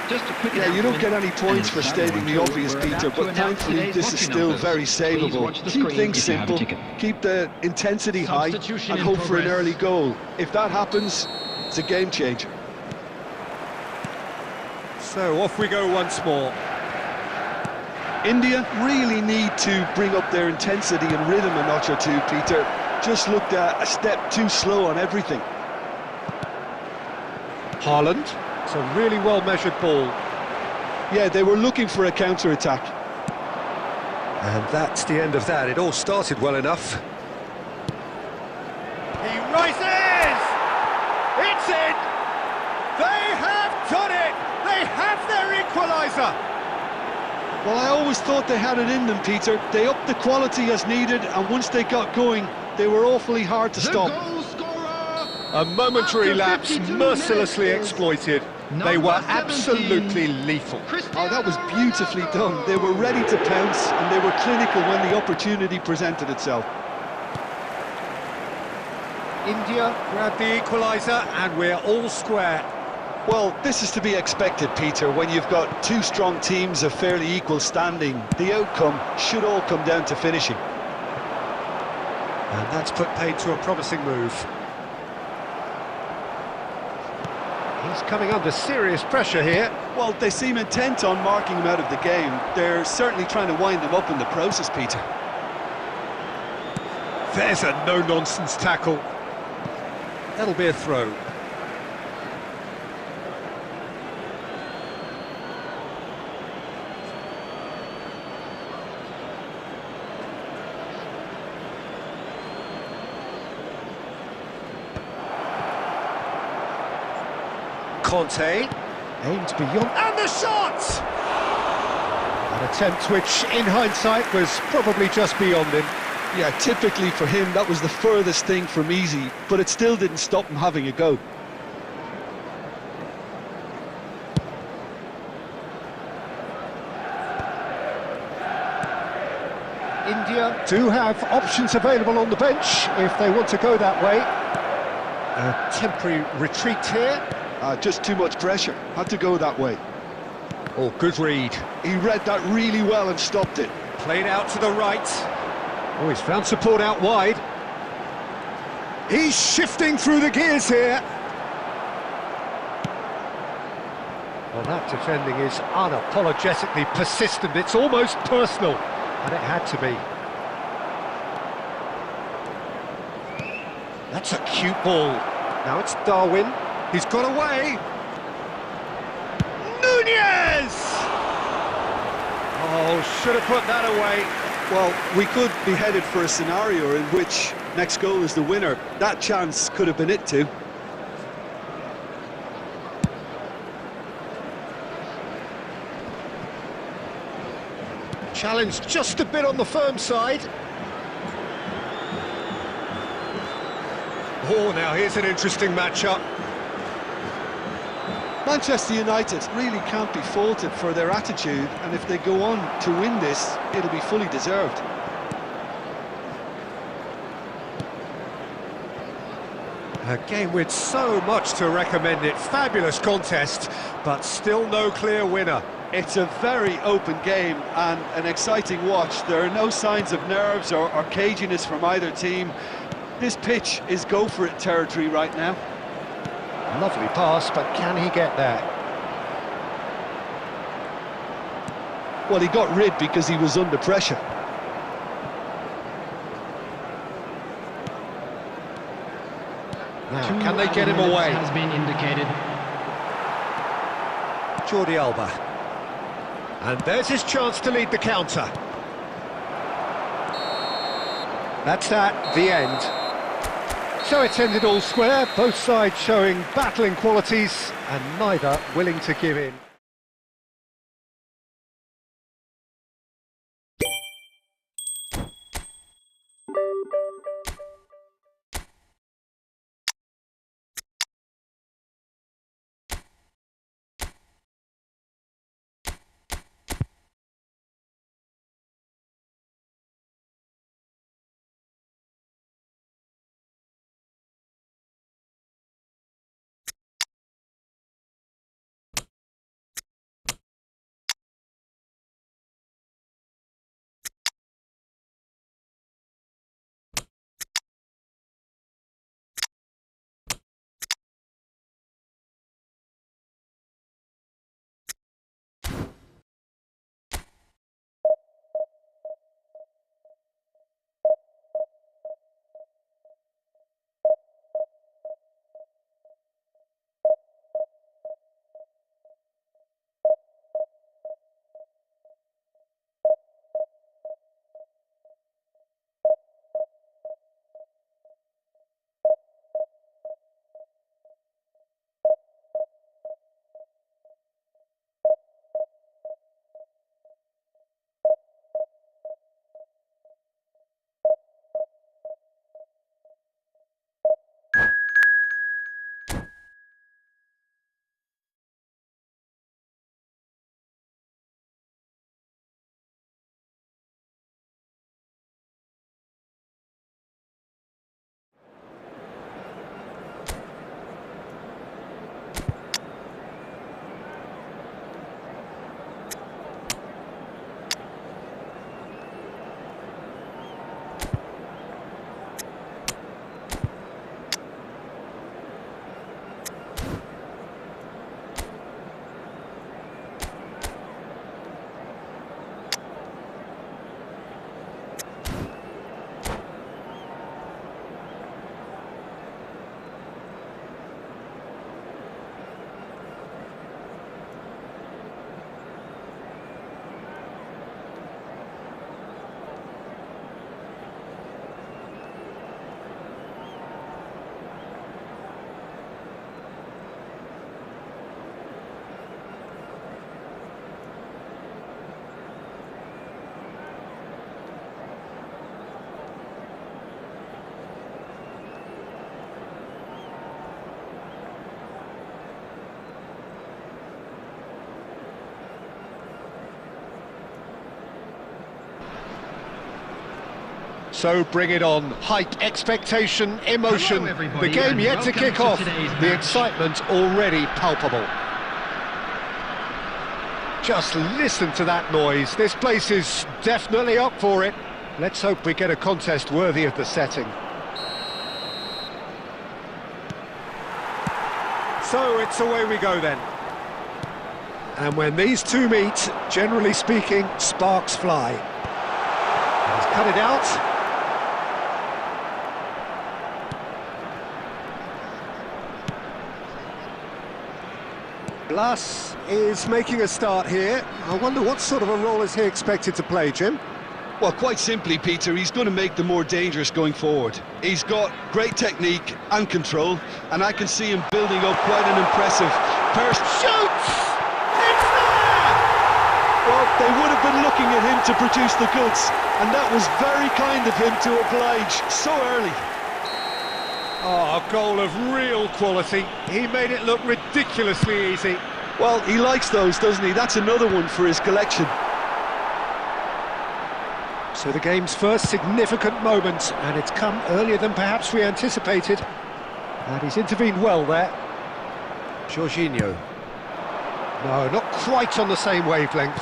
Just a quick you don't get any points for stating the obvious, Peter, but thankfully this is still very savable. Keep things simple, keep the intensity high, and hope for an early goal. If that happens, it's a game changer. So off we go once more. India really need to bring up their intensity and rhythm a notch or two, Peter. Just looked a step too slow on everything. Haaland, it's a really well-measured ball. Yeah, they were looking for a counter-attack. And that's the end of that. It all started well enough. He rises! It's in! They have done it! They have their equaliser! Well, I always thought they had it in them, Peter. They upped the quality as needed, and once they got going, they were awfully hard to stop. A momentary lapse mercilessly exploited. They were absolutely lethal. Oh, that was beautifully done. They were ready to pounce, and they were clinical when the opportunity presented itself. India grabbed the equaliser, and we're all square. Well, this is to be expected, Peter, when you've got two strong teams of fairly equal standing. The outcome should all come down to finishing. And that's put paid to a promising move. He's coming under serious pressure here. Well, they seem intent on marking him out of the game. They're certainly trying to wind him up in the process, Peter. There's a no-nonsense tackle. That'll be a throw. Conte aimed beyond, and the shot! An attempt which, in hindsight, was probably just beyond him. Yeah, typically for him, that was the furthest thing from easy, but it still didn't stop him having a go. India do have options available on the bench if they want to go that way. A temporary retreat here. Just too much pressure. Had to go that way. Oh, good read. He read that really well and stopped it. Played out to the right. Oh, he's found support out wide. He's shifting through the gears here. Well, that defending is unapologetically persistent. It's almost personal, and it had to be. That's a cute ball. Now it's Darwin. He's got away. Nunez! Oh, should have put that away. Well, we could be headed for a scenario in which next goal is the winner. That chance could have been it too. Challenge just a bit on the firm side. Oh, now here's an interesting matchup. Manchester United really can't be faulted for their attitude, and if they go on to win this, it'll be fully deserved. A game with so much to recommend it. Fabulous contest, but still no clear winner. It's a very open game and an exciting watch. There are no signs of nerves or caginess from either team. This pitch is go-for-it territory right now. Lovely pass, but can he get there? Well, he got rid because he was under pressure. Now, can they get him away? Has been indicated. Jordi Alba. And there's his chance to lead the counter. That's that, the end. So it's ended all square, both sides showing battling qualities and neither willing to give in. So bring it on. Hype, expectation, emotion. Hello, the game yet to kick off. The excitement already palpable. Just listen to that noise. This place is definitely up for it. Let's hope we get a contest worthy of the setting. So it's away we go then. And when these two meet, generally speaking, sparks fly. He's cut it out. Blas is making a start here. I wonder what sort of a role is he expected to play, Jim? Well, quite simply, Peter, he's going to make them more dangerous going forward. He's got great technique and control, and I can see him building up quite an impressive burst. Shoots! It's there! Well, they would have been looking at him to produce the goods, and that was very kind of him to oblige so early. Oh, a goal of real quality. He made it look ridiculously easy. Well, he likes those, doesn't he? That's another one for his collection. So the game's first significant moment, and it's come earlier than perhaps we anticipated. And he's intervened well there. Jorginho. No, not quite on the same wavelength.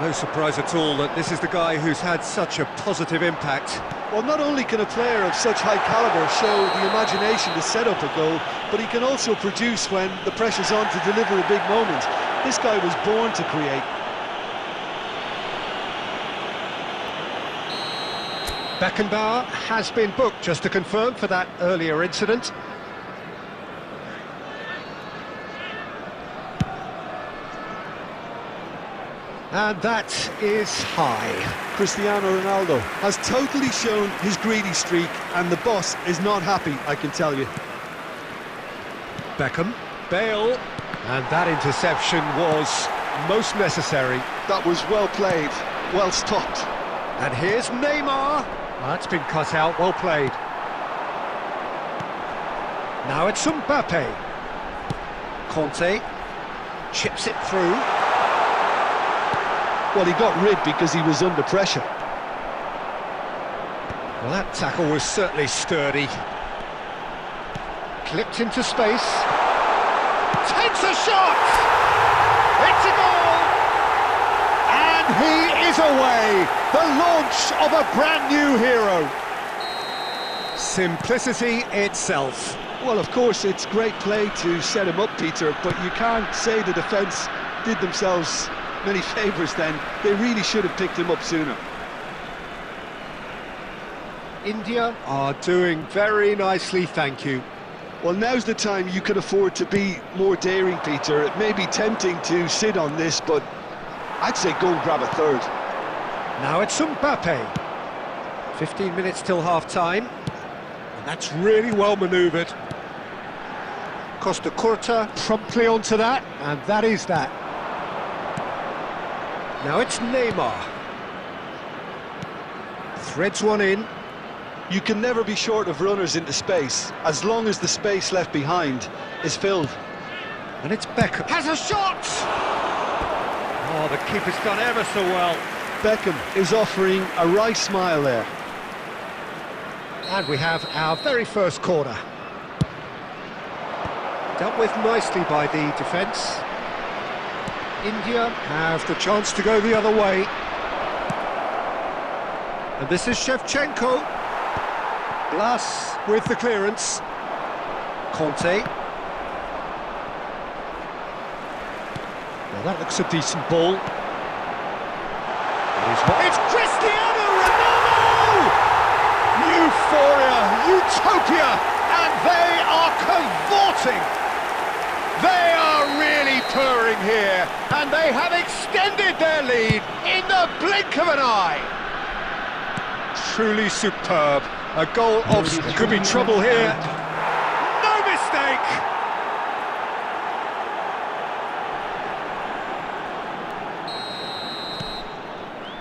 No surprise at all that this is the guy who's had such a positive impact. Well, not only can a player of such high calibre show the imagination to set up a goal, but he can also produce when the pressure's on to deliver a big moment. This guy was born to create. Beckenbauer has been booked, just to confirm, for that earlier incident. And that is high. Cristiano Ronaldo has totally shown his greedy streak, and the boss is not happy, I can tell you. Beckham, Bale, and that interception was most necessary. That was well played, well stopped. And here's Neymar. That's been cut out, well played. Now it's Mbappe. Conte chips it through. Well, he got rid because he was under pressure. Well, that tackle was certainly sturdy. Clipped into space. Takes a shot! It's a goal! And he is away! The launch of a brand new hero. Simplicity itself. Well, of course, it's great play to set him up, Peter, but you can't say the defence did themselves many favours then. They really should have picked him up sooner. India are doing very nicely, thank you. Well, now's the time you can afford to be more daring, Peter. It may be tempting to sit on this, but I'd say go and grab a third. Now it's Mbappe. 15 minutes till half-time. And that's really well manoeuvred. Costa Curta promptly onto that, and that is that. Now it's Neymar. Threads one in. You can never be short of runners into space, as long as the space left behind is filled. And it's Beckham. Has a shot! Oh, the keeper's done ever so well. Beckham is offering a wry smile there. And we have our very first corner. Dealt with nicely by the defence. India have the chance to go the other way. And this is Shevchenko. Blas with the clearance. Conte. Well, that looks a decent ball. It's Cristiano Ronaldo! Euphoria, utopia, and they are cavorting. They are really purring here, and they have extended their lead in the blink of an eye. Truly superb. A goal of could be trouble here. No mistake!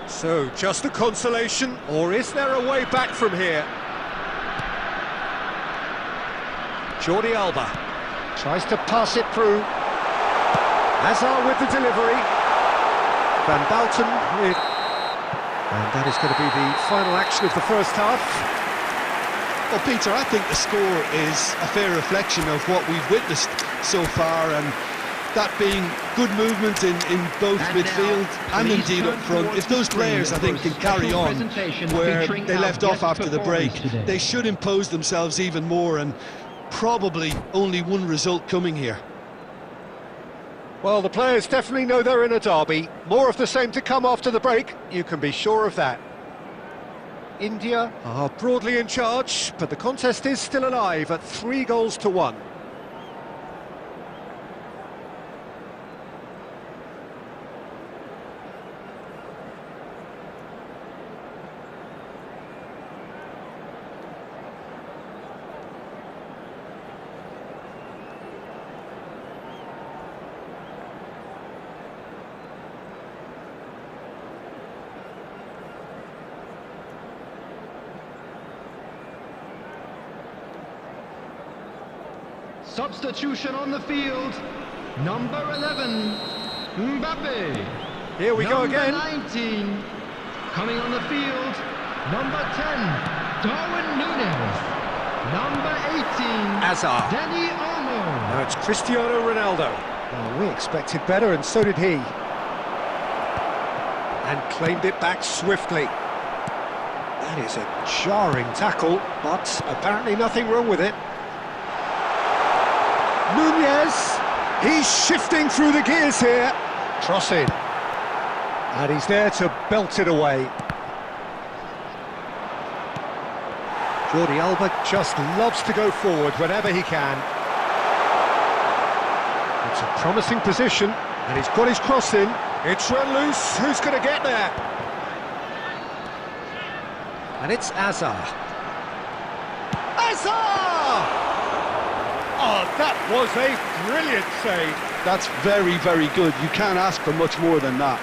So, just a consolation, or is there a way back from here? Jordi Alba tries to pass it through. Hazard with the delivery. Van Bouten with... And that is going to be the final action of the first half. Well, Peter, I think the score is a fair reflection of what we've witnessed so far, and that being good movement in both midfield and indeed up front. If those players, I think, can carry on where they left off after the break, they should impose themselves even more, and probably only one result coming here. Well, the players definitely know they're in a derby. More of the same to come after the break, you can be sure of that. India are broadly in charge, but the contest is still alive at 3-1. Substitution on the field. Number 11, Mbappe. Here we go again. Number 19, coming on the field. Number 10, Darwin Núñez. Number 18, Hazard. Dani Olmo. Now it's Cristiano Ronaldo. Well, we expected better, and so did he. And claimed it back swiftly. That is a jarring tackle, but apparently nothing wrong with it. Núñez, he's shifting through the gears here. Cross in. And he's there to belt it away. Jordi Alba just loves to go forward whenever he can. It's a promising position, and he's got his cross in. It's run loose, who's going to get there? And it's Hazard. Hazard! Oh, that was a brilliant save. That's very, very good. You can't ask for much more than that.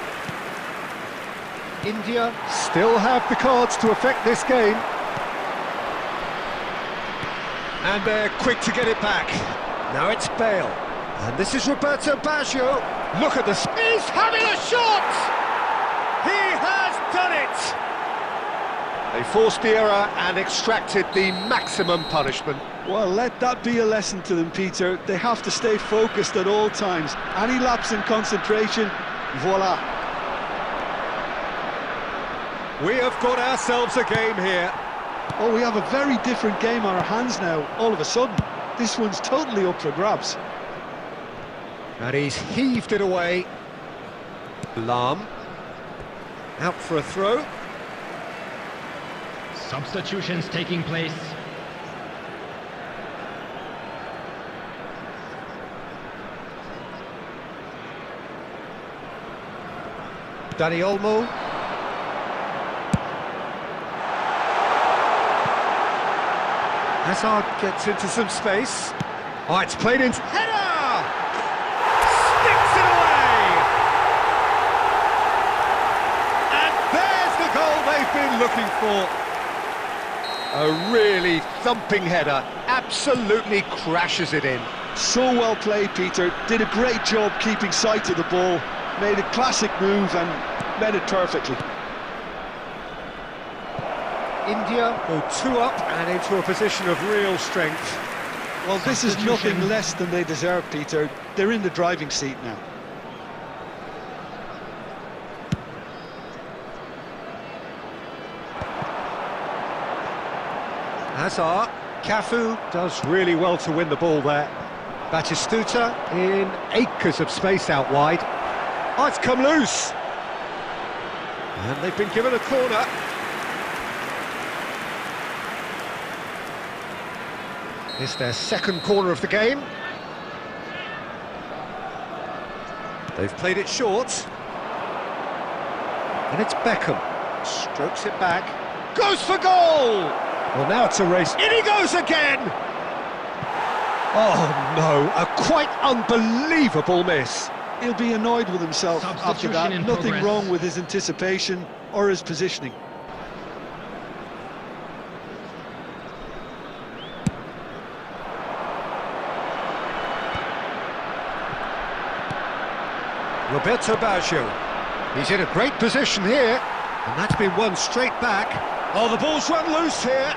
India still have the cards to affect this game. And they're quick to get it back. Now it's Bale. And this is Roberto Baggio. Look at this. He's having a shot! He has done it! They forced the error and extracted the maximum punishment. Well, let that be a lesson to them, Peter. They have to stay focused at all times. Any lapse in concentration, voila. We have got ourselves a game here. Oh, we have a very different game on our hands now, all of a sudden. This one's totally up for grabs. And he's heaved it away. Lam. Out for a throw. Substitutions taking place. Dani Olmo. Hazard gets into some space. Oh, it's played into... Header! Sticks it away! And there's the goal they've been looking for. A really thumping header. Absolutely crashes it in. So well played, Peter. Did a great job keeping sight of the ball. Made a classic move and met it perfectly. India go 2 up and into a position of real strength. Well, this is nothing less than they deserve, Peter. They're in the driving seat now. Hazard. Cafu does really well to win the ball there. Batistuta in acres of space out wide. Oh, it's come loose. And they've been given a corner. It's their second corner of the game. They've played it short. And it's Beckham. Strokes it back. Goes for goal! Well, now it's a race. In he goes again! Oh, no. A quite unbelievable miss. He'll be annoyed with himself after that. Nothing progress. wrong with his anticipation or his positioning. Roberto Baggio. He's in a great position here, and that's been won straight back. Oh, the ball's run loose here.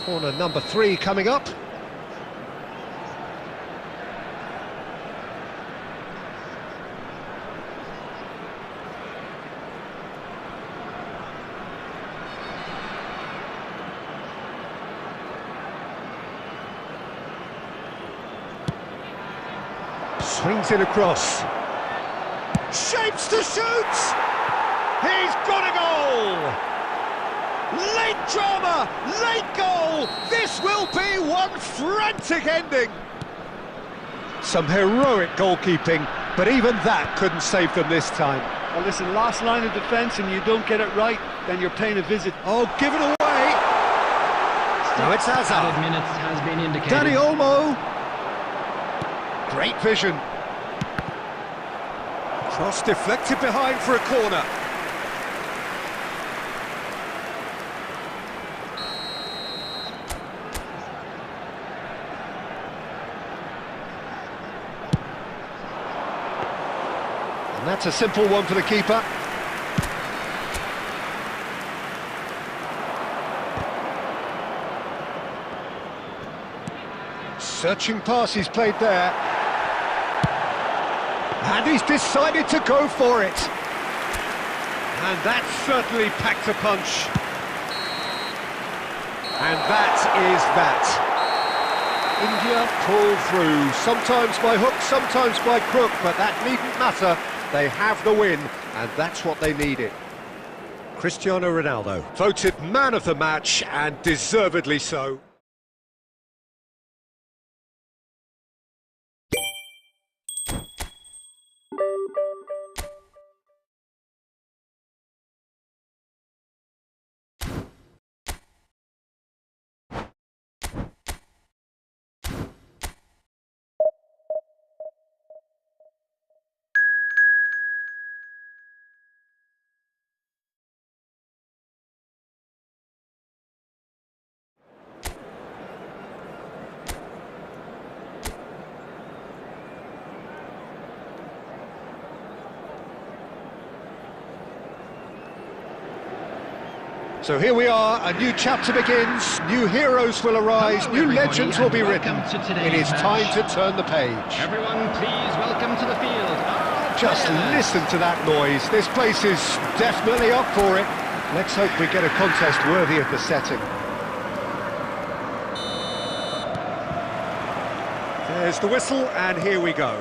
Corner number 3 coming up. Swings it across. Shapes to shoot! He's got a goal! Late drama! Late goal! This will be one frantic ending! Some heroic goalkeeping, but even that couldn't save them this time. Well, listen, last line of defence and you don't get it right, then you're paying a visit. Oh, give it away! Now it's Hazard. Added minutes has been indicated. Dani Olmo. Great vision. Cross deflected behind for a corner. And that's a simple one for the keeper. Searching pass he's played there. And he's decided to go for it. And that certainly packed a punch. And that is that. India pull through, sometimes by hook, sometimes by crook, but that needn't matter. They have the win, and that's what they needed. Cristiano Ronaldo, voted man of the match, and deservedly so. So here we are, a new chapter begins, new heroes will arise, Hello, new everybody, legends will be written. It is time to turn the page. Everyone, please welcome to the field. Just listen to that noise. This place is definitely up for it. Let's hope we get a contest worthy of the setting. There's the whistle, and here we go.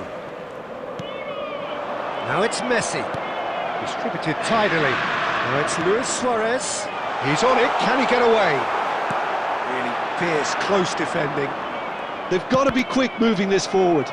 Now it's Messi. Distributed tidily. Now it's Luis Suarez. He's on it, can he get away? Really fierce, close defending. They've got to be quick moving this forward.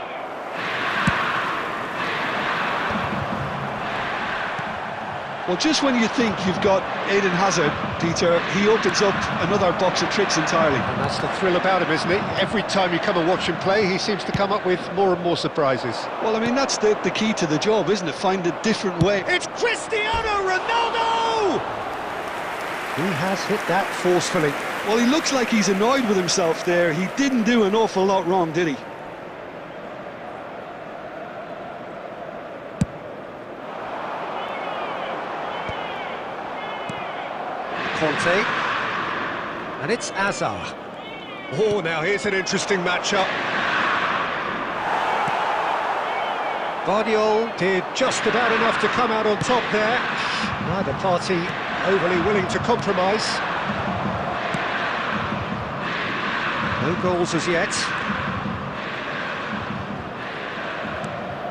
Well, just when you think you've got Eden Hazard, Peter, he opens up another box of tricks entirely. And that's the thrill about him, isn't it? Every time you come and watch him play, he seems to come up with more and more surprises. Well, I mean, that's the key to the job, isn't it? Find a different way. It's Cristiano Ronaldo! He has hit that forcefully. Well, he looks like he's annoyed with himself there. He didn't do an awful lot wrong, did he? Conte. And it's Hazard. Oh, now here's an interesting matchup. Guardiola did just about enough to come out on top there. Neither party overly willing to compromise. No goals as yet.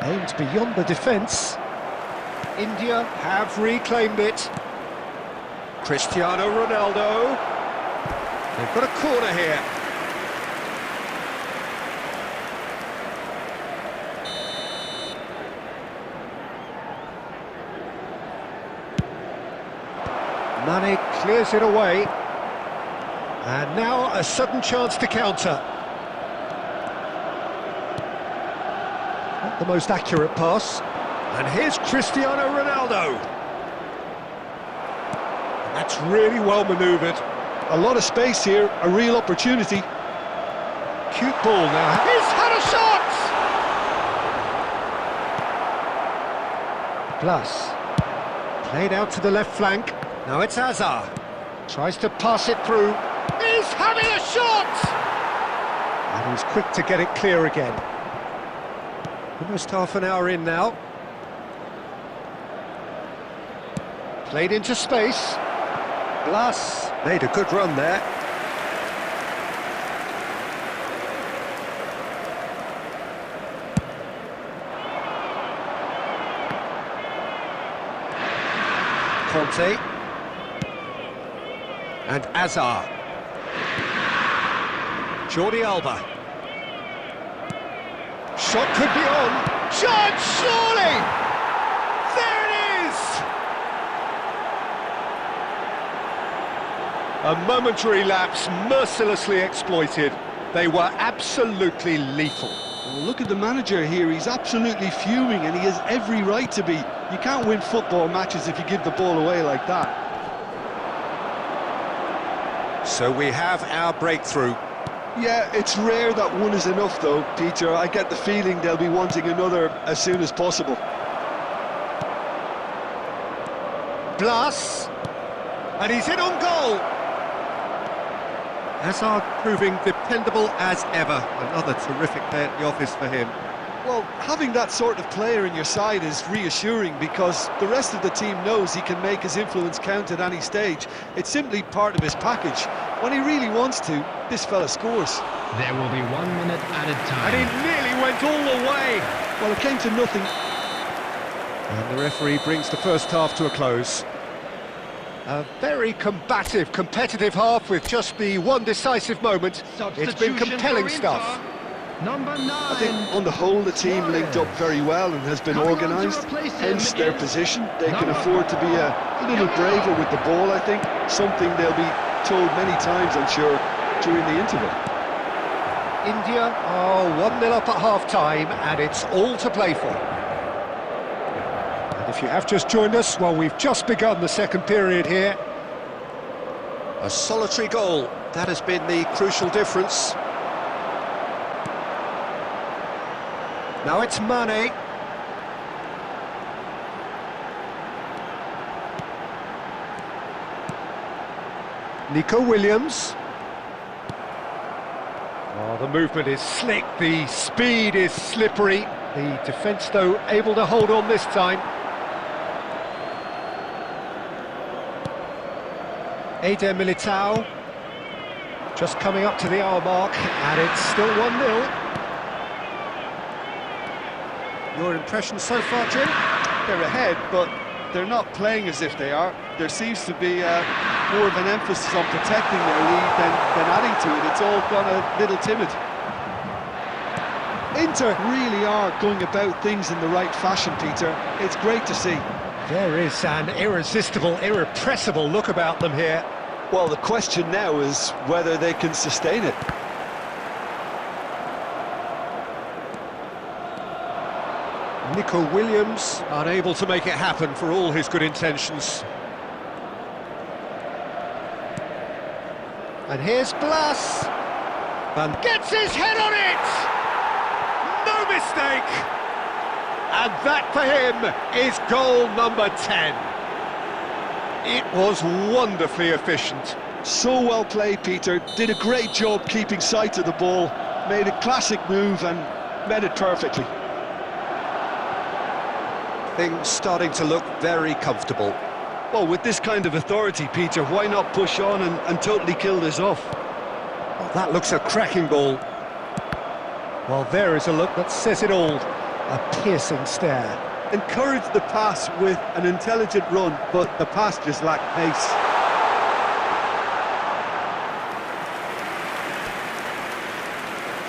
Aimed beyond the defence. India have reclaimed it. Cristiano Ronaldo. They've got a corner here. Mane clears it away. And now a sudden chance to counter. Not the most accurate pass. And here's Cristiano Ronaldo. And that's really well manoeuvred. A lot of space here, a real opportunity. Cute ball now. He's had a shot! Plus, played out to the left flank. Now it's Hazard. Tries to pass it through. He's having a shot! And he's quick to get it clear again. Almost half an hour in now. Played into space. Blas made a good run there. Conte. And Hazard. Jordi Alba. Shot could be on. Charge, surely! There it is! A momentary lapse, mercilessly exploited. They were absolutely lethal. Well, look at the manager here, he's absolutely fuming and he has every right to be. You can't win football matches if you give the ball away like that. So we have our breakthrough. Yeah, it's rare that one is enough though, Peter. I get the feeling they'll be wanting another as soon as possible. Blas, and he's in on goal. Hazard proving dependable as ever. Another terrific day at the office for him. Well, having that sort of player in your side is reassuring because the rest of the team knows he can make his influence count at any stage. It's simply part of his package. When he really wants to, this fella scores. There will be 1 minute added time. And he nearly went all the way. Well, it came to nothing. And the referee brings the first half to a close. A very combative, competitive half with just the one decisive moment. It's been compelling stuff. Number 9. I think on the whole the team linked up very well and has been organised, hence their position. They can afford to be a little braver with the ball, I think. Something they'll be told many times, I'm sure, during the interval. India are 1-0 up at half-time and it's all to play for. And if you have just joined us, well, we've just begun the second period here. A solitary goal, that has been the crucial difference. Now it's Mane. Nico Williams. Oh, the movement is slick, the speed is slippery. The defence, though, able to hold on this time. Eder Militao. Just coming up to the hour mark, and it's still 1-0. Your impression so far, Jim? They're ahead, but they're not playing as if they are. There seems to be more of an emphasis on protecting their lead than adding to it. It's all gone a little timid. Inter really are going about things in the right fashion, Peter. It's great to see. There is an irresistible, irrepressible look about them here. Well, the question now is whether they can sustain it. Nico Williams unable to make it happen for all his good intentions. And here's Blas. And gets his head on it! No mistake! And that for him is goal number 10. It was wonderfully efficient. So well played, Peter. Did a great job keeping sight of the ball. Made a classic move and met it perfectly. Things starting to look very comfortable. Well, with this kind of authority, Peter, why not push on and totally kill this off? Oh, that looks a cracking ball. Well, there is a look that says it all. A piercing stare. Encouraged the pass with an intelligent run, but the pass just lacked pace.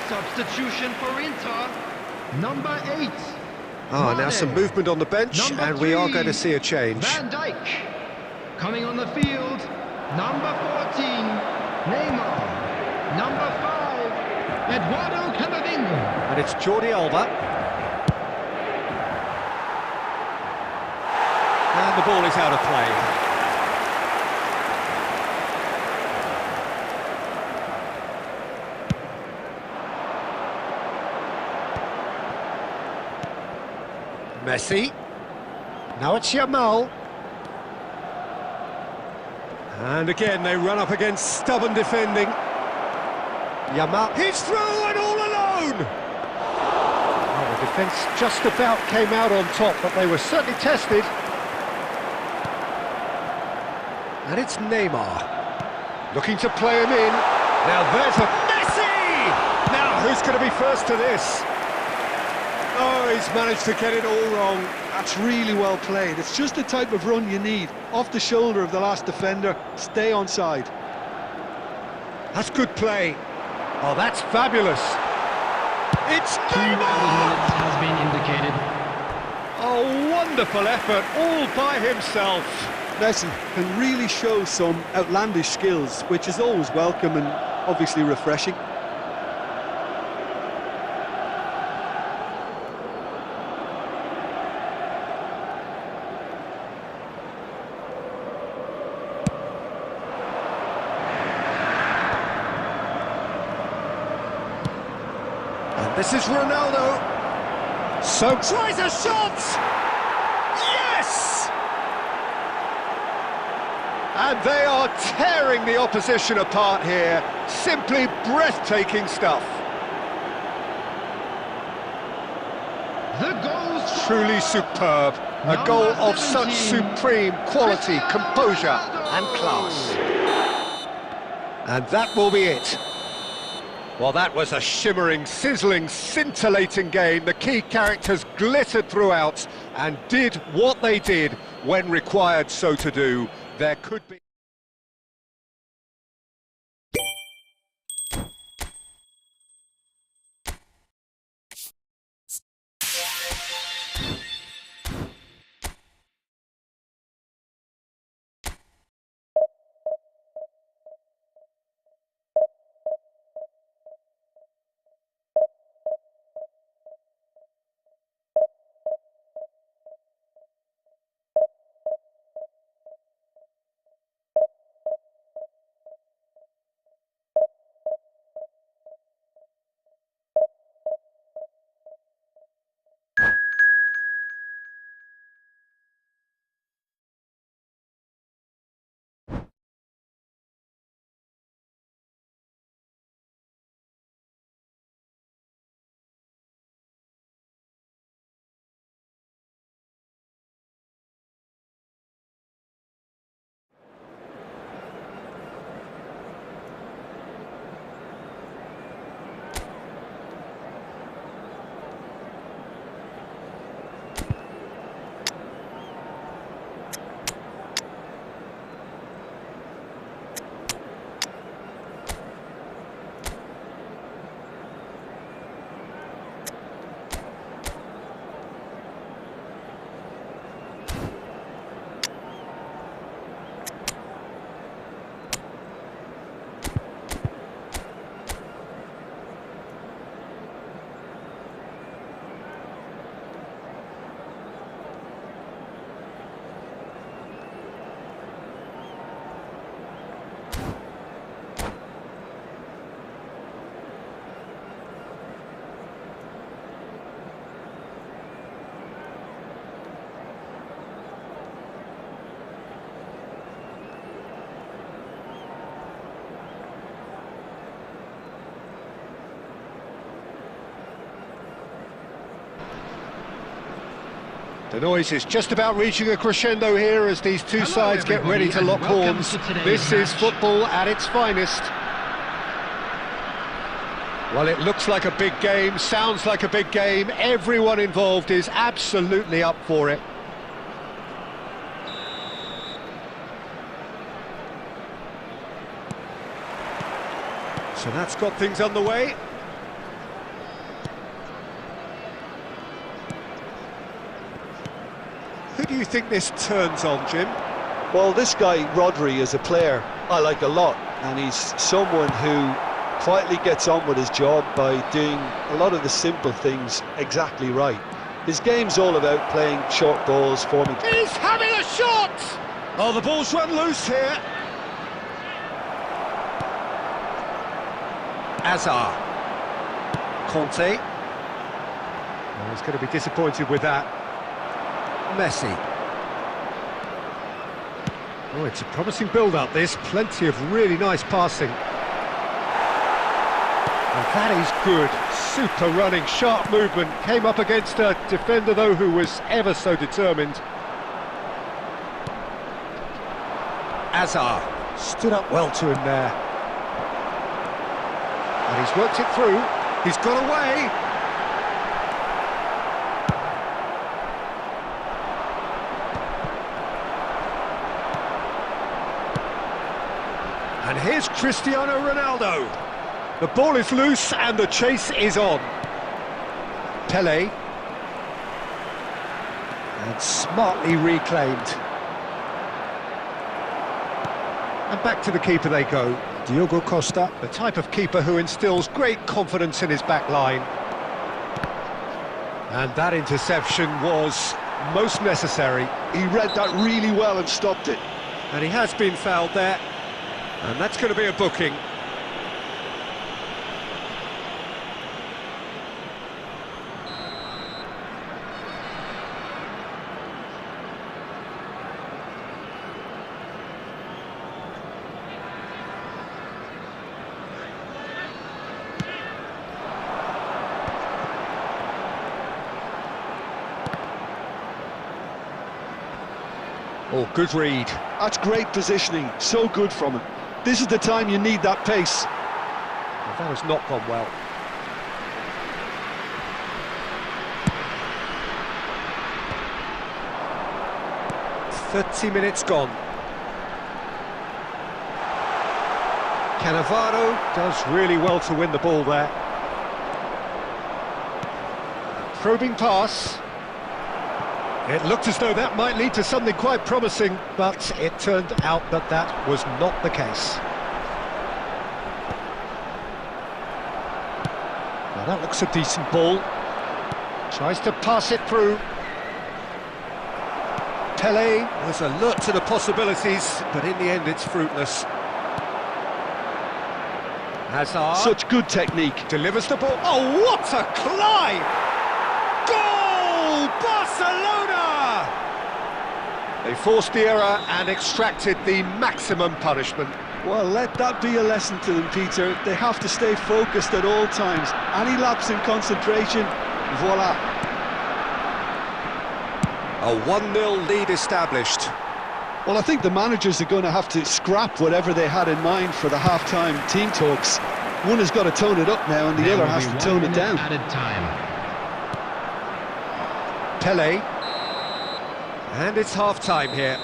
Substitution for Inter. Number 8. Ah, now some movement on the bench, and we are going to see a change. Van Dijk. Coming on the field, number 14, Neymar. Number 5, Eduardo Camavinga. And it's Jordi Alba. And the ball is out of play. Messi. Now it's Yamal. And again they run up against stubborn defending. Yamal, he's through and all alone! Well, the defence just about came out on top, but they were certainly tested. And it's Neymar. Looking to play him in. Now there's a Messi! Now who's going to be first to this? Oh, he's managed to get it all wrong. That's really well played. It's just the type of run you need. Off the shoulder of the last defender, stay onside. That's good play. Oh, that's fabulous. It's 2 minutes has been indicated. a wonderful effort, all by himself. Messi can really show some outlandish skills, which is always welcome and obviously refreshing. This is Ronaldo. So tries a shot! Yes! And they are tearing the opposition apart here. Simply breathtaking stuff. The goal scorer. Truly superb. A goal of such supreme quality, composure and class. And that will be it. Well, that was a shimmering, sizzling, scintillating game. The key characters glittered throughout and did what they did when required so to do. There could be... The noise is just about reaching a crescendo here as these two sides get ready to lock horns. This is football at its finest. Well, it looks like a big game, sounds like a big game. Everyone involved is absolutely up for it. So that's got things underway. Who do you think this turns on, Jim? Well, this guy, Rodri, is a player I like a lot, and he's someone who quietly gets on with his job by doing a lot of the simple things exactly right. His game's all about playing short balls, forming... He's having a shot! Oh, the ball's run loose here. Azar. Conte. Oh, he's going to be disappointed with that. Messi. Oh, it's a promising build-up, this. Plenty of really nice passing. And that is good. Super running, sharp movement. Came up against a defender, though, who was ever so determined. Azar stood up well to him there. And he's worked it through. He's got away. And here's Cristiano Ronaldo. The ball is loose and the chase is on. Pele. And smartly reclaimed. And back to the keeper they go. Diogo Costa, the type of keeper who instills great confidence in his back line. And that interception was most necessary. He read that really well and stopped it. And he has been fouled there. And that's going to be a booking. Oh, good read. That's great positioning, so good from him. This is the time you need that pace. Well, that has not gone well. .30 minutes gone. Cannavaro does really well to win the ball there. Probing pass. It looked as though that might lead to something quite promising, but it turned out that that was not the case. Now that looks a decent ball. Tries to pass it through. Pele was alert to the possibilities, but in the end it's fruitless. Hazard. Such good technique. Delivers the ball. Oh, what a climb! Goal! Barcelona! They forced the error and extracted the maximum punishment. Well, let that be a lesson to them, Peter. They have to stay focused at all times. Any lapse in concentration, voila. A 1-0 lead established. Well, I think the managers are going to have to scrap whatever they had in mind for the half-time team talks. One has got to tone it up now, and the other has to tone it down. Added time. Pele. And it's half-time here.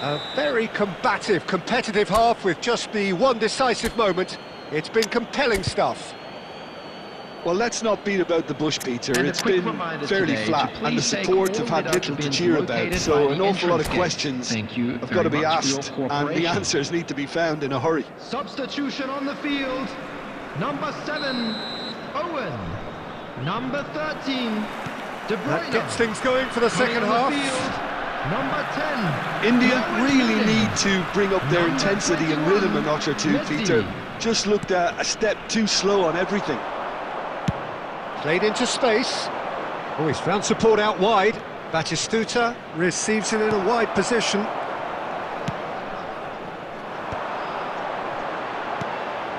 A very combative, competitive half with just the one decisive moment. It's been compelling stuff. Well, let's not beat about the bush, Peter. And it's been fairly flat, and the support have had little to cheer about, so an awful lot of questions have got to be asked, and the answers need to be found in a hurry. Substitution on the field. Number 7, Owen. Number 13, De Bruyne. That gets things going for the second half. Number 10. India really need to bring up their intensity and rhythm a notch or two, Peter. Just looked a step too slow on everything. Played into space. Oh, he's found support out wide. Batistuta receives it in a wide position.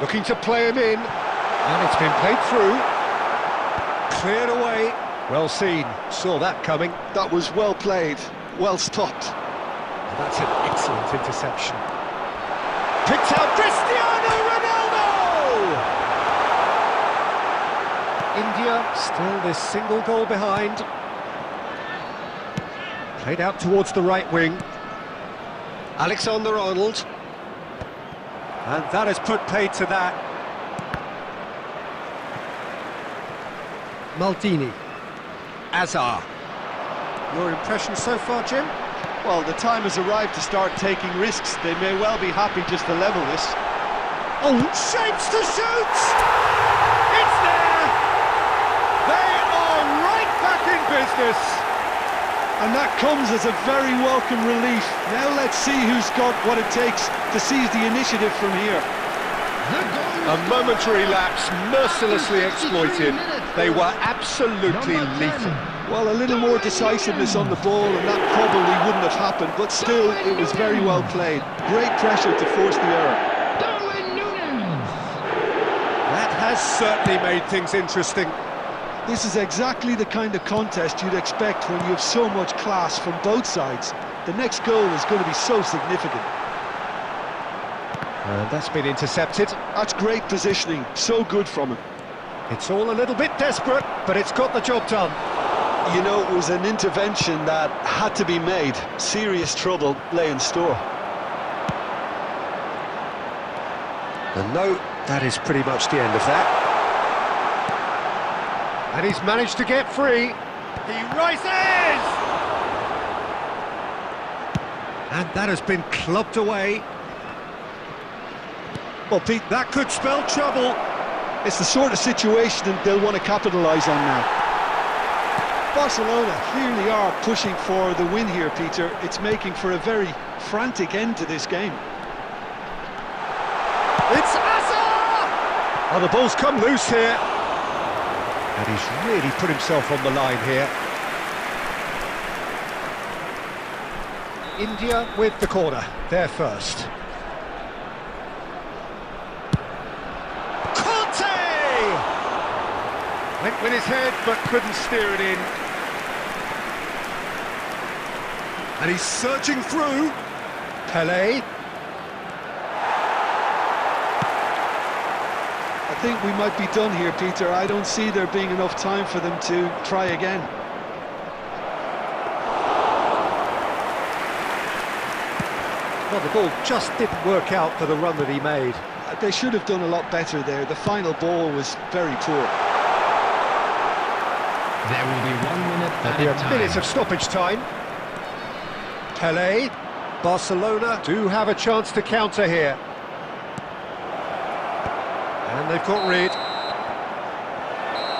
Looking to play him in. And it's been played through. Cleared away. Well seen. Saw that coming. That was well played, well stopped. That's an excellent interception. Picked out Cristiano Ronaldo! India still this single goal behind. Played out towards the right wing. Alexander-Arnold. And that has put paid to that. Maldini. Azar. Your impression so far, Jim? Well, the time has arrived to start taking risks. They may well be happy just to level this. Oh, shapes to shoot! It's there! They are right back in business! And that comes as a very welcome relief. Now let's see who's got what it takes to seize the initiative from here. A momentary lapse, mercilessly exploited. They were absolutely lethal. Well, a little more decisiveness on the ball and that probably wouldn't have happened, but still, it was very well played. Great pressure to force the error. That has certainly made things interesting. This is exactly the kind of contest you'd expect when you have so much class from both sides. The next goal is going to be so significant. And that's been intercepted. That's great positioning, so good from him. It's all a little bit desperate, but it's got the job done. You know, it was an intervention that had to be made. Serious trouble lay in store. And no, that is pretty much the end of that. And he's managed to get free. He rises! And that has been clubbed away. Well, Pete, that could spell trouble. It's the sort of situation that they'll want to capitalise on now. Barcelona clearly are pushing for the win here, Peter. It's making for a very frantic end to this game. It's Hazard! Oh, the ball's come loose here. And he's really put himself on the line here. India with the corner, they're first. Went with his head, but couldn't steer it in. And he's searching through. Pelé. I think we might be done here, Peter. I don't see there being enough time for them to try again. Well, the ball just didn't work out for the run that he made. They should have done a lot better there. The final ball was very poor. There will be 1 minute There'll be a added minute time. of stoppage time. Pelé. Barcelona do have a chance to counter here. And they've got rid.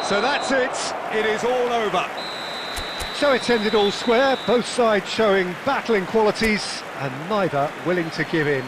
So that's it. It is all over. So it's ended all square, both sides showing battling qualities and neither willing to give in.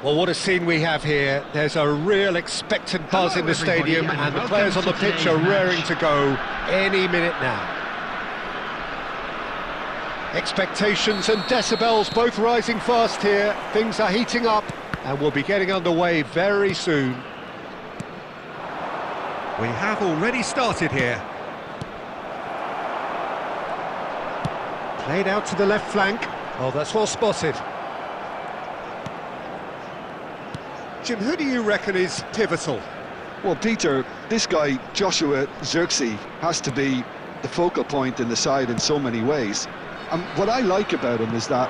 Well, what a scene we have here. There's a real expectant buzz Hello, in the stadium, everybody, and the and players on welcome the to pitch are today's raring match. to go any minute now. Expectations and decibels both rising fast here. Things are heating up, and we'll be getting underway very soon. We have already started here. Played out to the left flank. Oh, that's well spotted. Jim, who do you reckon is pivotal? Well, Peter, this guy, Joshua Zirkzee, has to be the focal point in the side in so many ways. And what I like about him is that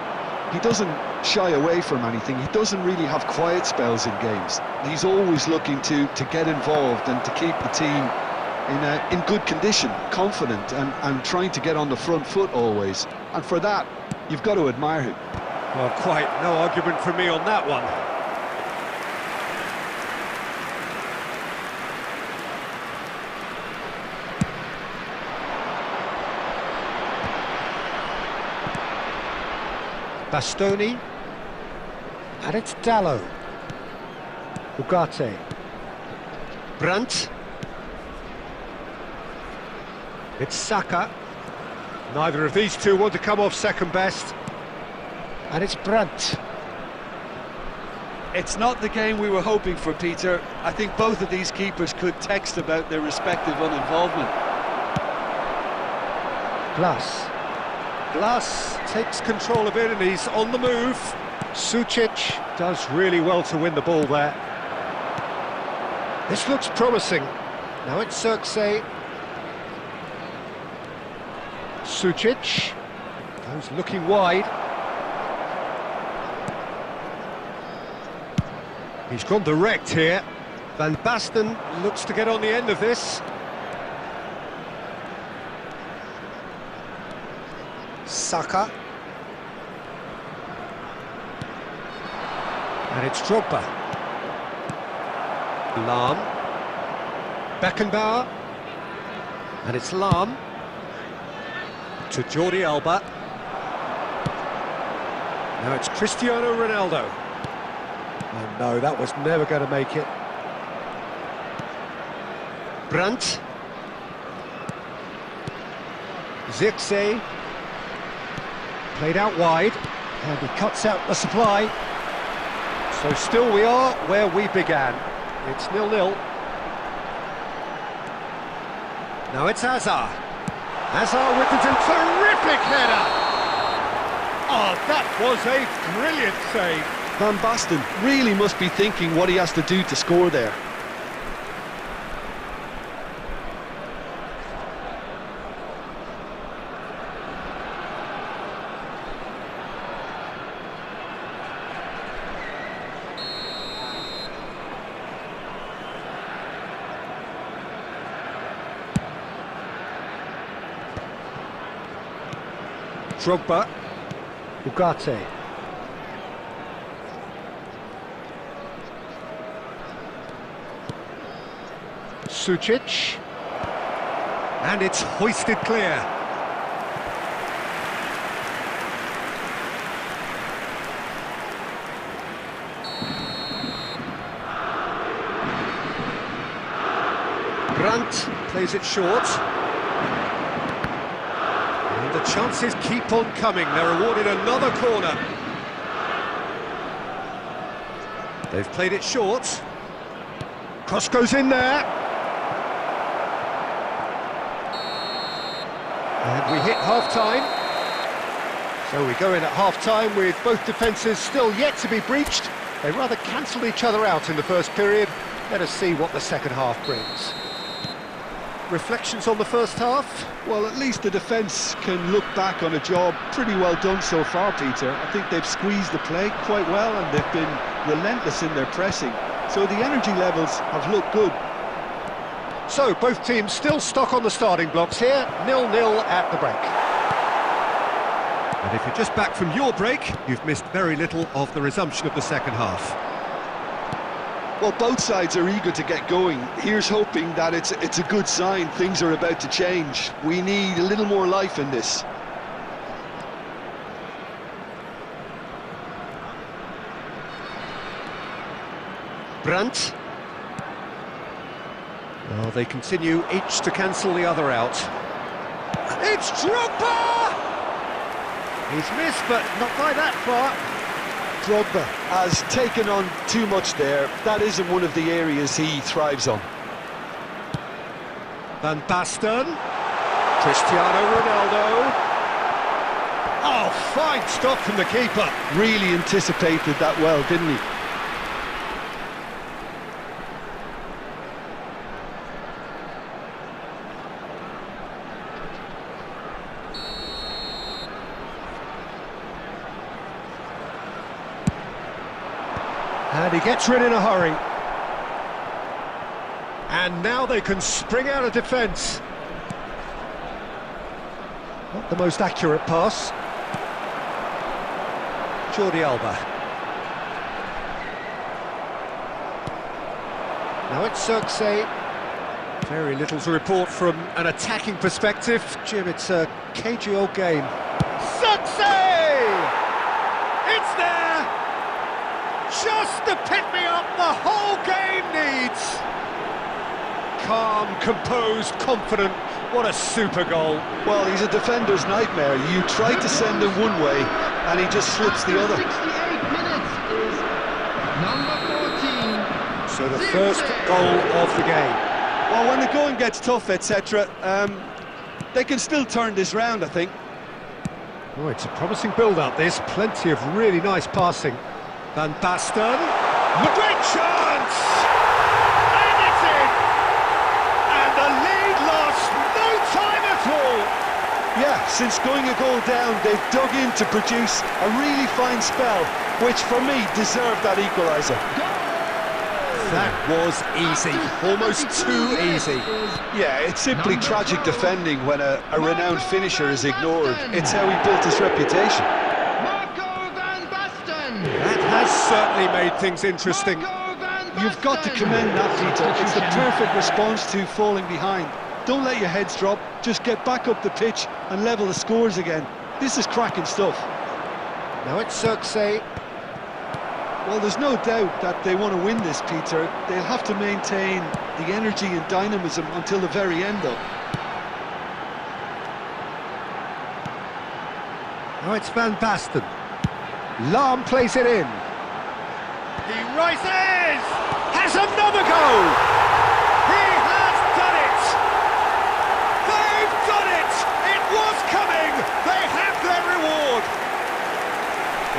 he doesn't shy away from anything. He doesn't really have quiet spells in games. He's always looking to get involved and to keep the team in good condition, confident, and trying to get on the front foot always. And for that, you've got to admire him. Well, quite no argument from me on that one. Bastoni, and it's Dallo. Ugarte. Brandt. It's Saka. Neither of these two want to come off second best. And it's Brandt. It's not the game we were hoping for, Peter. I think both of these keepers could text about their respective uninvolvement. Glass. Glass takes control of it and he's on the move. Sucic does really well to win the ball there. This looks promising. Now it's Zirkzee. Sucic goes looking wide. He's gone direct here. Van Basten looks to get on the end of this. Saka. And it's Drogba. Lahm. Beckenbauer. And it's Lahm. To Jordi Alba. Now it's Cristiano Ronaldo. Oh no, that was never going to make it. Brandt. Zirkzee. Played out wide, and he cuts out the supply. So still we are where we began. It's 0-0. Now it's Hazard. Hazard with the terrific header. Oh, that was a brilliant save. Van Basten really must be thinking what he has to do to score there. Drogba. Ugarte. Sucic. And it's hoisted clear. Brandt plays it short. And the chances keep on coming. They're awarded another corner. They've played it short. Cross goes in there. And we hit half-time. So we go in at half-time with both defences still yet to be breached. They rather cancelled each other out in the first period. Let us see what the second half brings. Reflections on the first half? Well, at least the defence can look back on a job pretty well done so far, Peter. I think they've squeezed the play quite well and they've been relentless in their pressing. So the energy levels have looked good. So both teams still stuck on the starting blocks here, 0-0 at the break. And if you're just back from your break, you've missed very little of the resumption of the second half. Well, both sides are eager to get going. Here's hoping that it's a good sign. Things are about to change. We need a little more life in this. Brandt. Well, they continue each to cancel the other out. It's Drogba! He's missed, but not by that far. Drogba has taken on too much there. That isn't one of the areas he thrives on. Van Basten. Cristiano Ronaldo. Oh, fine stop from the keeper. Really anticipated that well, didn't he? And he gets rid in a hurry. And now they can spring out of defence. Not the most accurate pass. Jordi Alba. Now it's Circe. Very little to report from an attacking perspective. Jim, it's a cagey old game. Circe! It's there! Just the pick-me-up the whole game needs! Calm, composed, confident. What a super goal. Well, he's a defender's nightmare. You try to send him one way, and he just slips the other. 68 minutes is number 14. So the first goal of the game. Well, when the going gets tough, etc., they can still turn this round, I think. Oh, it's a promising build-up, this. Plenty of really nice passing. Van Basten. The great chance! And it's in! And the lead lost no time at all! Yeah, since going a goal down, they've dug in to produce a really fine spell, which for me deserved that equaliser. That was easy, almost too easy. Yeah, it's simply tragic defending when a renowned finisher is ignored. It's how he built his reputation. That has certainly made things interesting. You've got to commend that, Peter. It's the perfect response to falling behind. Don't let your heads drop, just get back up the pitch and level the scores again. This is cracking stuff. Now it's Circe. Well, there's no doubt that they want to win this, Peter. They'll have to maintain the energy and dynamism until the very end, though. Now it's Van Basten. Lahm plays it in. He rises! Has another goal! He has done it! They've done it! It was coming! They have their reward!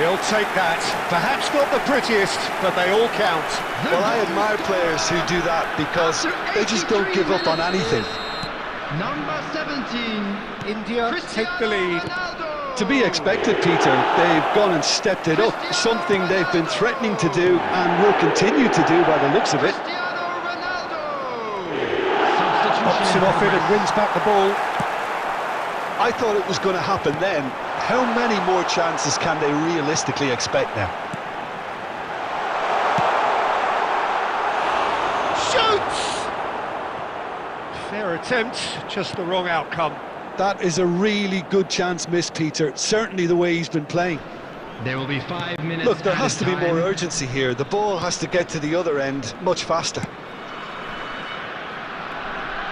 He'll take that. Perhaps not the prettiest, but they all count. Well, I admire players who do that because they just don't give up on anything. Number 17. India take the lead. To be expected, Peter. They've gone and stepped it up, something they've been threatening to do and will continue to do by the looks of it. Pops it off it and wins back the ball. I thought it was going to happen then. How many more chances can they realistically expect now? Shoots! Fair attempt, just the wrong outcome. That is a really good chance missed, Peter. Certainly the way he's been playing. There will be 5 minutes. Look, there has to be more urgency here. The ball has to get to the other end much faster.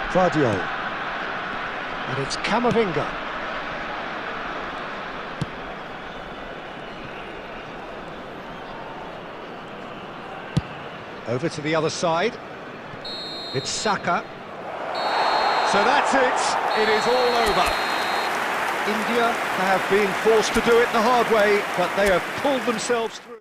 Vardio. And it's Camavinga. Over to the other side. It's Saka. So that's it. It is all over. India have been forced to do it the hard way, but they have pulled themselves through.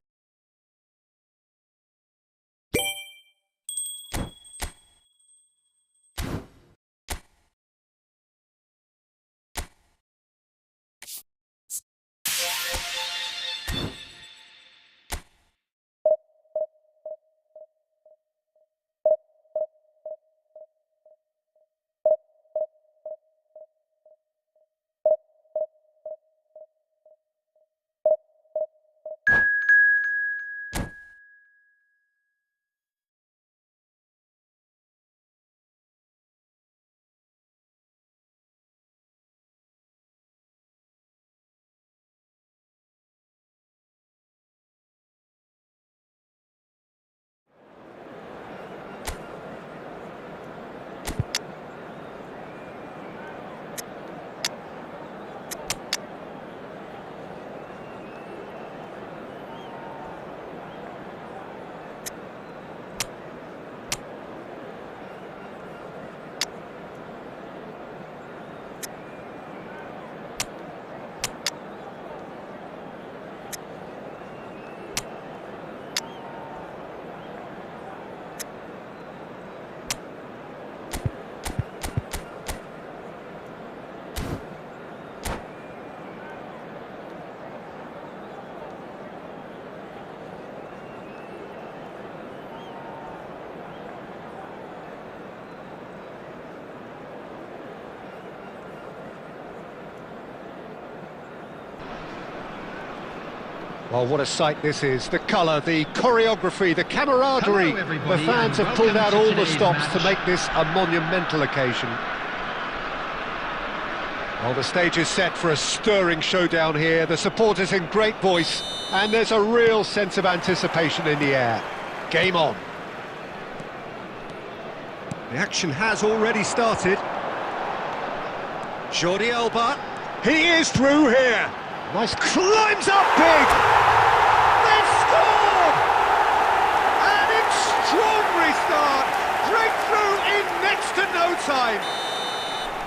Well, what a sight this is. The colour, the choreography, the camaraderie. Hello, the fans have pulled out all the stops to make this a monumental occasion. Well, the stage is set for a stirring showdown here. The supporters in great voice, and there's a real sense of anticipation in the air. Game on. The action has already started. Jordi Alba. He is through here. Nice, climbs up big. They've scored! An extraordinary start. Breakthrough in next to no time.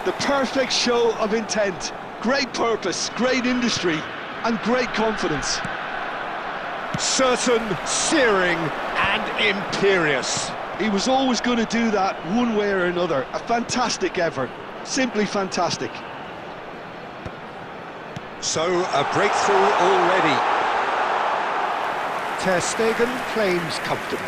The perfect show of intent. Great purpose, great industry, and great confidence. Certain, searing, and imperious. He was always going to do that one way or another. A fantastic effort. Simply fantastic. So, a breakthrough already. Ter Stegen claims comfortably.